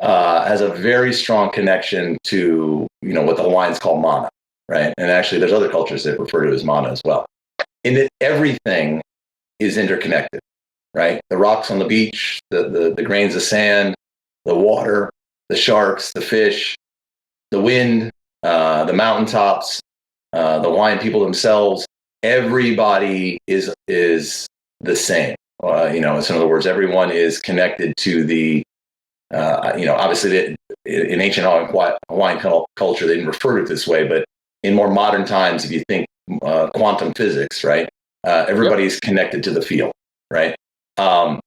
has a very strong connection to what the Hawaiians call mana, right? And actually, there's other cultures that refer to it as mana as well. In that everything is interconnected, right? The rocks on the beach, the grains of sand, the water, the sharks, the fish, the wind, the mountaintops, the Hawaiian people themselves. Everybody is the same. So in other words, everyone is connected to the, obviously in ancient Hawaiian culture, they didn't refer to it this way, but in more modern times, if you think quantum physics, right? Everybody's connected to the field, right? For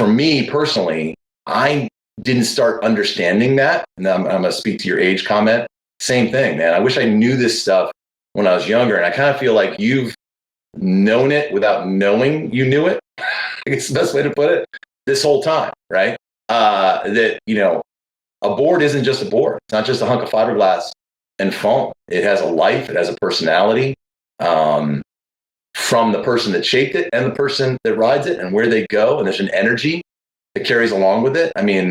me personally, I didn't start understanding that. And I'm going to speak to your age comment. Same thing, man. I wish I knew this stuff when I was younger. And I kind of feel like you've known it without knowing you knew it. I guess the best way to put it, this whole time, right? That, a board isn't just a board. It's not just a hunk of fiberglass and foam. It has a life. It has a personality from the person that shaped it and the person that rides it and where they go. And there's an energy that carries along with it. I mean,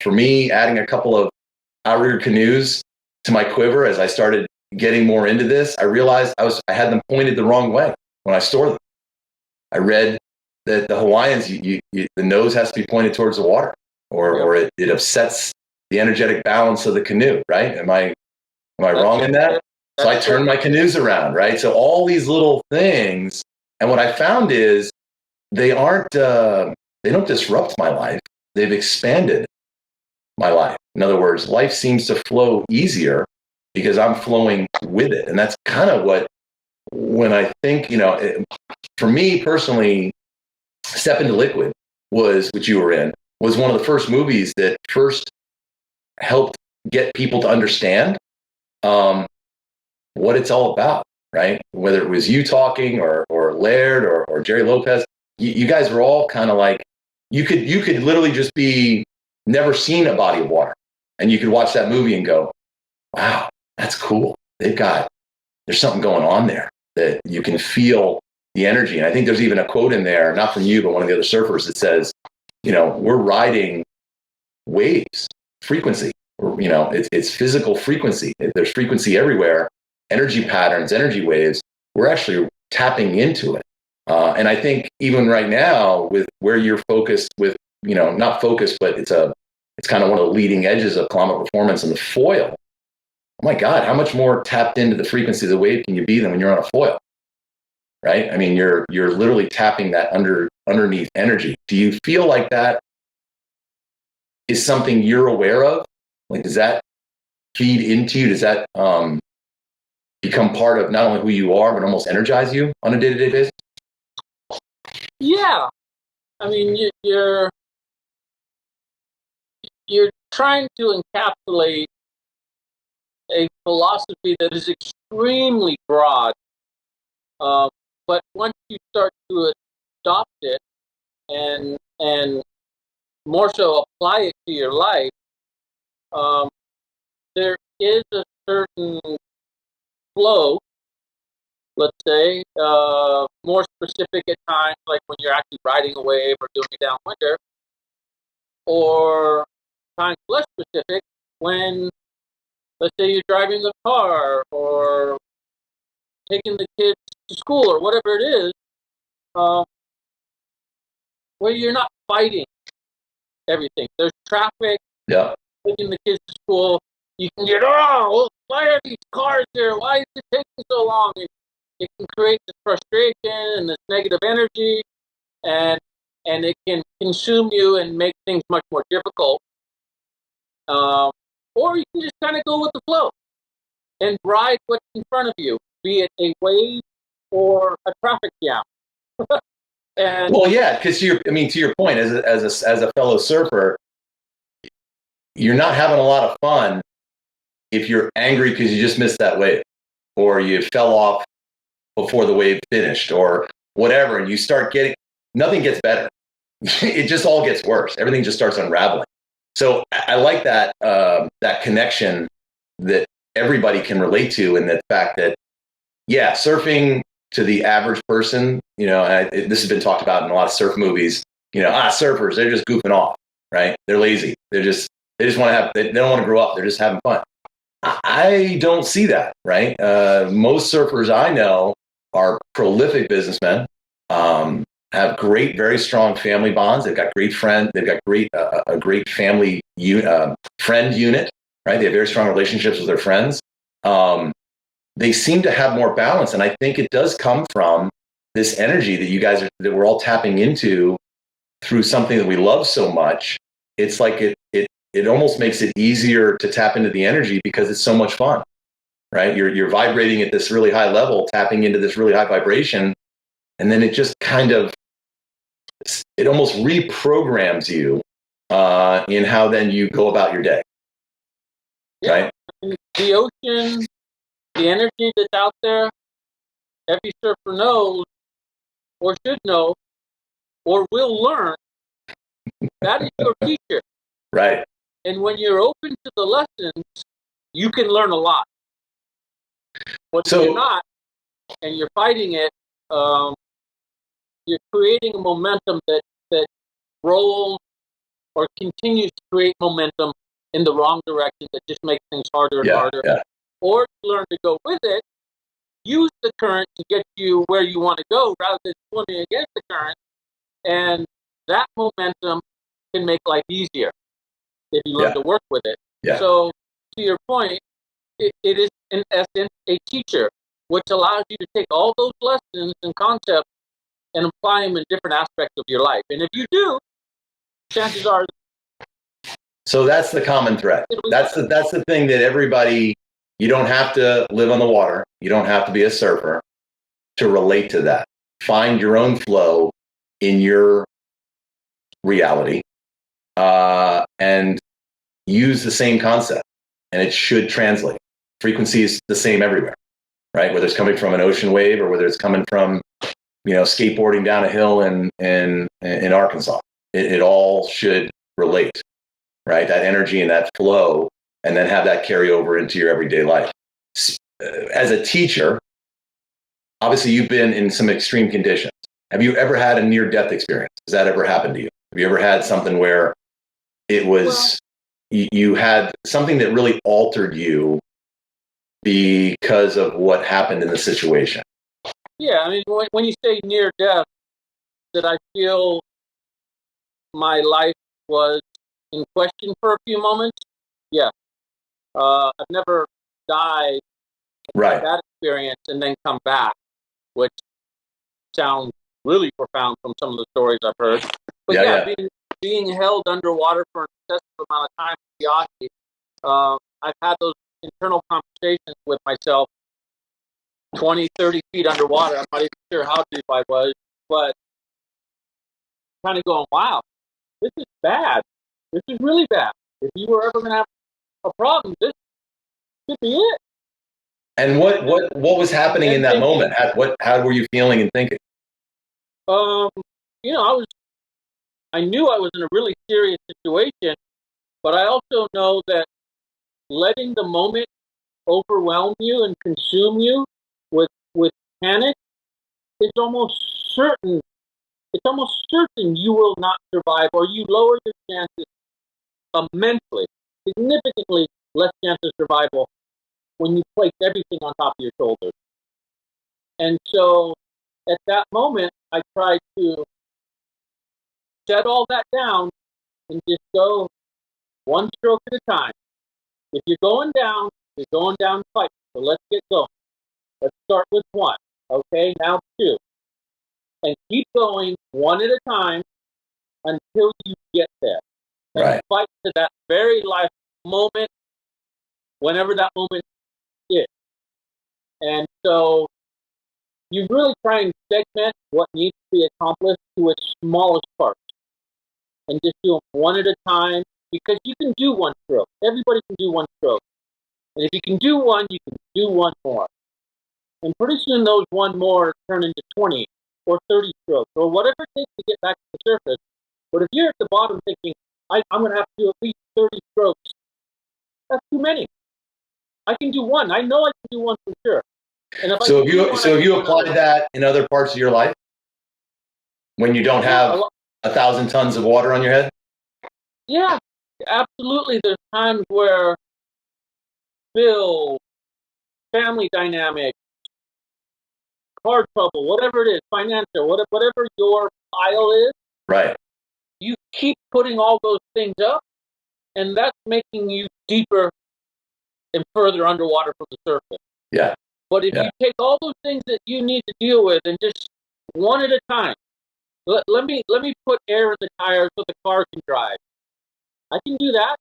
for me, adding a couple of outrigger canoes to my quiver as I started getting more into this, I realized I had them pointed the wrong way when I store them. I read that the Hawaiians, the nose has to be pointed towards the water, or it upsets the energetic balance of the canoe. Right? Am I wrong in that? So I turned my canoes around. Right? So all these little things, and what I found is they don't disrupt my life. They've expanded my life. In other words, life seems to flow easier because I'm flowing with it. And that's kind of when I think, for me personally, Step into Liquid which you were in, was one of the first movies that first helped get people to understand what it's all about, right? Whether it was you talking or Laird or Jerry Lopez, you guys were all kind of like, you could literally just be never seen a body of water. And you could watch that movie and go, wow, that's cool. There's something going on there that you can feel the energy. And I think there's even a quote in there, not from you, but one of the other surfers that says, we're riding waves, frequency, it's physical frequency. There's frequency everywhere, energy patterns, energy waves. We're actually tapping into it. And I think even right now with where you're focused with, not focused, but it's kind of one of the leading edges of Kalama performance and the foil. Oh my God, how much more tapped into the frequency of the wave can you be than when you're on a foil? Right? I mean, you're literally tapping that underneath energy. Do you feel like that is something you're aware of? Like, does that feed into you? Does that become part of not only who you are, but almost energize you on a day-to-day basis?
Yeah, I mean, you're trying to encapsulate a philosophy that is extremely broad, but once you start to adopt it and more so apply it to your life, there is a certain flow, let's say, more specific at times, like when you're actually riding a wave or doing it downwinder, or times less specific when, let's say, you're driving a car or taking the kids to school or whatever it is, um, where you're not fighting everything. There's traffic,
Yeah.
taking the kids to school. You can get, oh, why are these cars here? Why is it taking so long? It can create this frustration and this negative energy, and it can consume you and make things much more difficult. Or you can just kind of go with the flow and ride what's in front of you, be it a wave or a traffic jam. And
Well, yeah, because to your point, as a fellow surfer, you're not having a lot of fun if you're angry because you just missed that wave, or you fell off before the wave finished, or whatever, and you start getting, nothing gets better. It just all gets worse. Everything just starts unraveling. So I like that that connection that everybody can relate to, and the fact that, yeah, surfing to the average person, this has been talked about in a lot of surf movies. Surfers, they're just goofing off, right? They're lazy. They just want to they don't want to grow up. They're just having fun. I don't see that, right? Most surfers I know are prolific businessmen, have great, very strong family bonds. They've got great friends. They've got a great family friend unit, right? They have very strong relationships with their friends. They seem to have more balance, and I think it does come from this energy that we're all tapping into through something that we love so much. It's like it almost makes it easier to tap into the energy because it's so much fun, right? You're vibrating at this really high level, tapping into this really high vibration, and then it just it almost reprograms you in how then you go about your day, right?
The ocean, the energy that's out there, every surfer knows, or should know, or will learn, that is your teacher.
Right.
And when you're open to the lessons, you can learn a lot. But if you're not, and you're fighting it, you're creating a momentum that rolls or continues to create momentum in the wrong direction that just makes things harder and harder.
Yeah.
Or you learn to go with it, use the current to get you where you want to go rather than swimming against the current. And that momentum can make life easier if you learn to work with it.
Yeah.
So to your point, it is in essence a teacher, which allows you to take all those lessons and concepts and apply them in different aspects of your life. And if you do, chances are.
So that's the common thread. That's the thing that everybody. You don't have to live on the water. You don't have to be a surfer to relate to that. Find your own flow in your reality, and use the same concept, and it should translate. Frequency is the same everywhere, right? Whether it's coming from an ocean wave or whether it's coming from, skateboarding down a hill in Arkansas, it all should relate, right? That energy and that flow, and then have that carry over into your everyday life. As a teacher, obviously you've been in some extreme conditions. Have you ever had a near-death experience? Has that ever happened to you? Have you ever had something where it was, you had something that really altered you because of what happened in the situation?
Yeah, I mean, when you say near death, did I feel my life was in question for a few moments? Yeah. I've never died
Right.
that experience and then come back, which sounds really profound from some of the stories I've heard. But being held underwater for an excessive amount of time with the Aussie, I've had those internal conversations with myself 20, 30 feet underwater. I'm not even sure how deep I was, but kind of going, wow, this is bad. This is really bad. If you were ever going to have a problem, this could be it.
And what was happening in that
thinking,
moment? How were you feeling and thinking?
You know, I knew I was in a really serious situation, but I also know that letting the moment overwhelm you and consume you with panic is almost certain. It's almost certain you will not survive, or you lower your chances immensely, significantly less chance of survival when you place everything on top of your shoulders. And so at that moment, I tried to set all that down and just go one stroke at a time. If you're going down fight. So let's get going. Let's start with one. Okay, now two. And keep going one at a time until you get there. And
Right.
fight to that very life moment, whenever that moment is. And so you really try and segment what needs to be accomplished to its smallest parts. And just do them one at a time, because you can do one stroke. Everybody can do one stroke. And if you can do one, you can do one more. And pretty soon those one more turn into 20 or 30 strokes or whatever it takes to get back to the surface. But if you're at the bottom thinking, I'm going to have to do at least 30 strokes, that's too many. I can do one. I know I can do one for sure. And if
So have you applied that in other parts of your life when you don't have 1,000 tons of water on your head?
Yeah, absolutely. There's times where bills, family dynamics, car trouble, whatever it is, financial, whatever your pile is,
right?
You keep putting all those things up, and that's making you deeper and further underwater from the surface.
Yeah.
But if you take all those things that you need to deal with and just one at a time, let me put air in the tires so the car can drive. I can do that.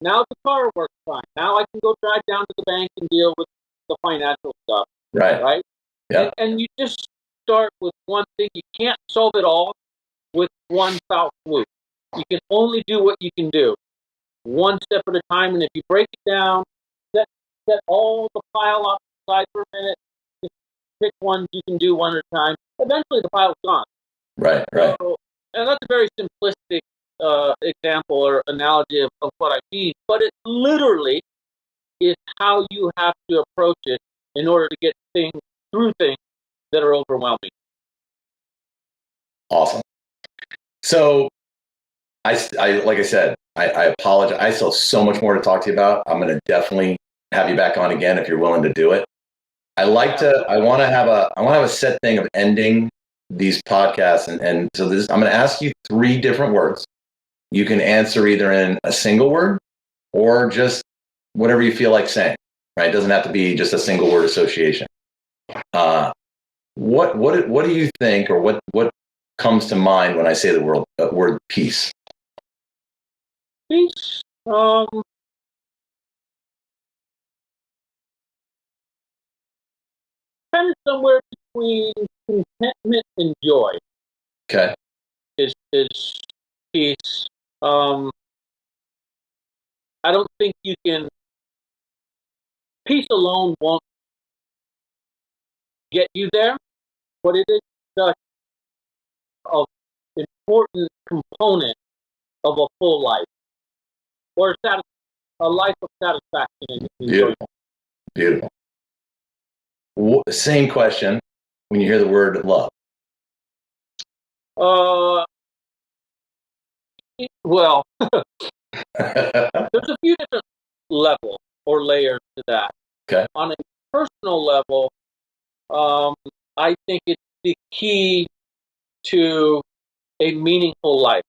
Now the car works fine. Now I can go drive down to the bank and deal with the financial stuff.
Right.
Right?
Yeah.
And you just start with one thing. You can't solve it all with one foul swoop. You can only do what you can do, one step at a time. And if you break it down, set all the pile off the side for a minute, just pick one you can do one at a time. Eventually the pile's gone.
Right.
So, and that's a very simplistic example or analogy of what I mean, but it literally is how you have to approach it in order to get through things that are overwhelming.
Awesome. So I like I said, I apologize. I still have so much more to talk to you about. I'm going to definitely have you back on again if you're willing to do it. I want to have a set thing of ending these podcasts. And so I'm going to ask you 3 different words. You can answer either in a single word or just whatever you feel like saying, right? It doesn't have to be just a single word association. What do you think, or what comes to mind when I say the word peace?
Peace. Kind of somewhere between contentment and joy.
Okay.
Is peace. I don't think you can. Peace alone won't get you there, but it is such an important component of a full life, or a life of satisfaction.
Beautiful. Same question when you hear the word love.
Well, there's a few different levels or layers to that.
Okay.
On a personal level, I think it's the key to a meaningful life,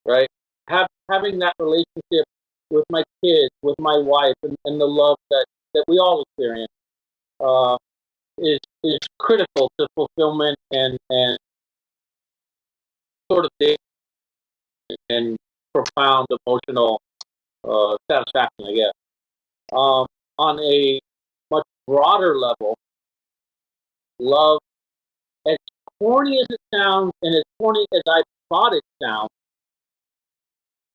right? Having that relationship with my kids, with my wife, and the love that we all experience is critical to fulfillment and sort of big and profound emotional satisfaction, I guess. On a much broader level, love, as corny as it sounds and as corny as I thought it sounds,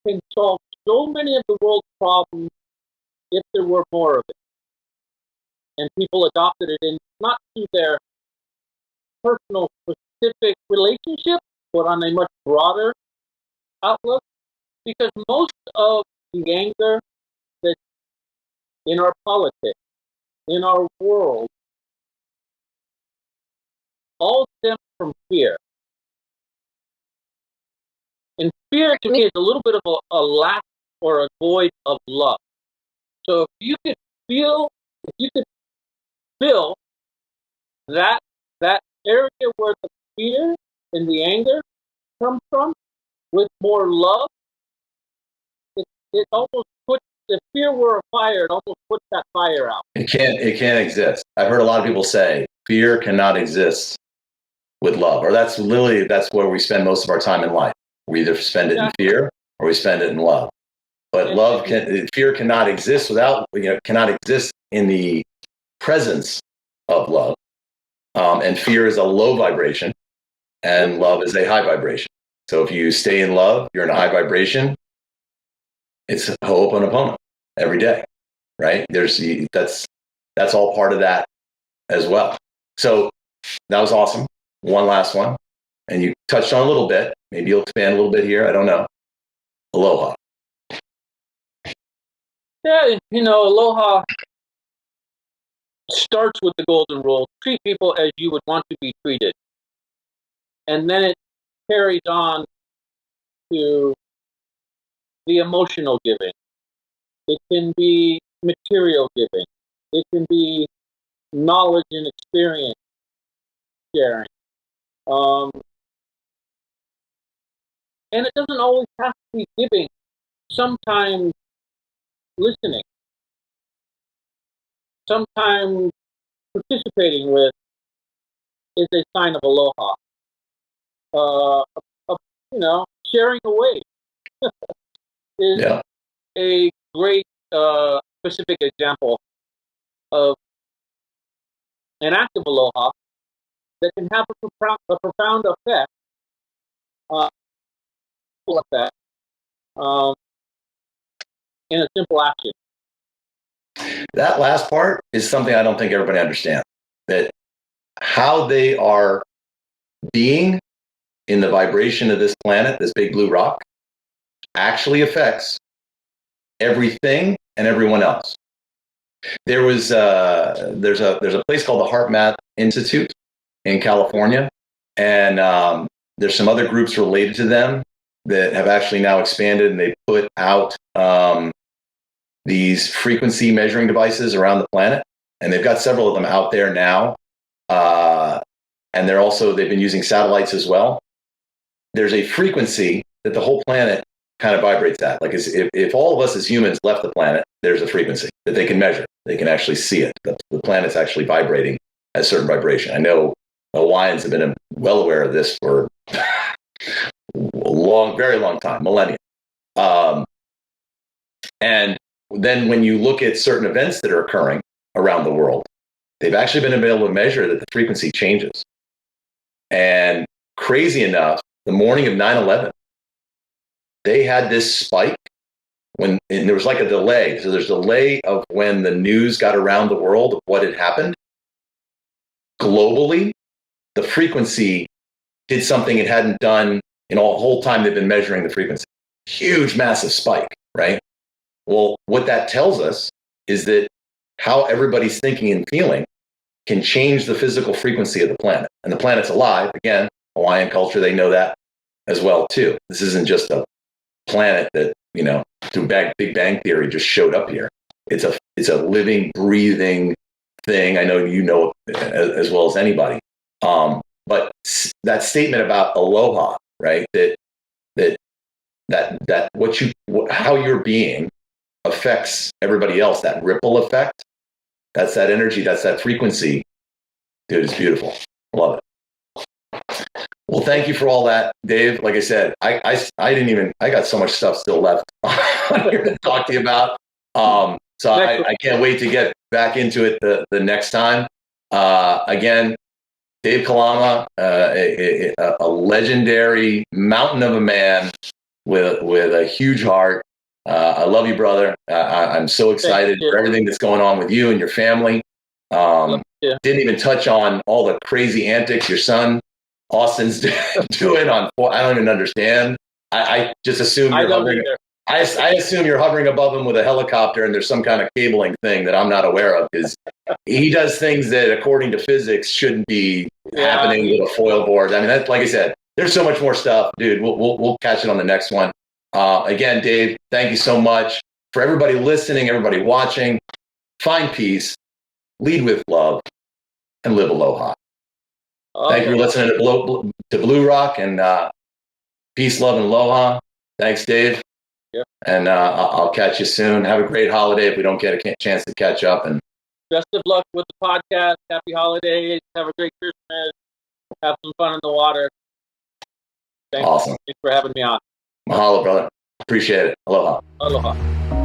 can solve so many of the world's problems if there were more of it. And people adopted it in not to their personal specific relationship, but on a much broader outlook. Because most of the anger that's in our politics, in our world, all stems from fear. And fear to me is a little bit of a lack or a void of love. So if you could feel that area where the fear and the anger comes from with more love, it almost puts, if fear were a fire, it almost puts that fire out.
It can't exist. I've heard a lot of people say fear cannot exist with love, or that's where we spend most of our time in life. We either spend it in fear or we spend it in love. But fear cannot exist cannot exist in the presence of love. And fear is a low vibration and love is a high vibration. So if you stay in love, you're in a high vibration. It's ho'oponopono every day, right? That's all part of that as well. So that was awesome. One last one. And you touched on a little bit. Maybe you'll expand a little bit here. I don't know. Aloha.
Yeah, aloha starts with the golden rule. Treat people as you would want to be treated. And then it carries on to the emotional giving. It can be material giving. It can be knowledge and experience sharing. And it doesn't always have to be giving. Sometimes listening. Sometimes participating with is a sign of aloha. Sharing away is a great specific example of an act of aloha that can have a profound effect, in a simple action.
That last part is something I don't think everybody understands. That how they are being in the vibration of this planet, this big blue rock, actually affects everything and everyone else. There's a place called the HeartMath Institute in California, and there's some other groups related to them that have actually now expanded, and they put out these frequency measuring devices around the planet, and they've got several of them out there now, and they've been using satellites as well. There's a frequency that the whole planet kind of vibrates at. Like if all of us as humans left the planet, there's a frequency that they can measure. They can actually see it. The planet's actually vibrating at a certain vibration. I know Hawaiians have been well aware of this for a very long time, millennia. And then when you look at certain events that are occurring around the world, they've actually been able to measure that the frequency changes. And crazy enough, the morning of 9/11, they had this spike and there was like a delay. So there's a delay of when the news got around the world of what had happened. Globally, the frequency did something it hadn't done in all whole time they've been measuring the frequency. Huge, massive spike, right? Well, what that tells us is that how everybody's thinking and feeling can change the physical frequency of the planet. And the planet's alive. Again, Hawaiian culture, they know that as well, too. This isn't just a planet that, through Big Bang Theory just showed up here. It's a living, breathing thing. I know you know it as well as anybody. But that statement about aloha, right? That how you're being affects everybody else. That ripple effect. That's that energy. That's that frequency. Dude, it's beautiful. Love it. Well, thank you for all that, Dave. Like I said, I got so much stuff still left here to talk to you about. So I can't wait to get back into it the next time. Again, Dave Kalama, a legendary mountain of a man with a huge heart. I love you, brother. I'm so excited for everything that's going on with you and your family. Didn't even touch on all the crazy antics your son Austin's doing on. I don't even understand. I just assume you're hovering. I assume you're hovering above him with a helicopter, and there's some kind of cabling thing that I'm not aware of, because he does things that, according to physics, shouldn't be happening with a foil board. I mean, that's, like I said, there's so much more stuff, dude. We'll catch it on the next one. Again, Dave, thank you so much. For everybody listening, everybody watching, find peace, lead with love, and live aloha. Thank you for listening to BluRock, and peace, love, and aloha. Thanks, Dave.
Yep.
And I'll catch you soon. Have a great holiday if we don't get a chance to catch up. And
best of luck with the podcast. Happy holidays. Have a great Christmas. Have some fun in the water.
Awesome.
Thanks for having me on.
Mahalo, brother. Appreciate it. Aloha.
Aloha.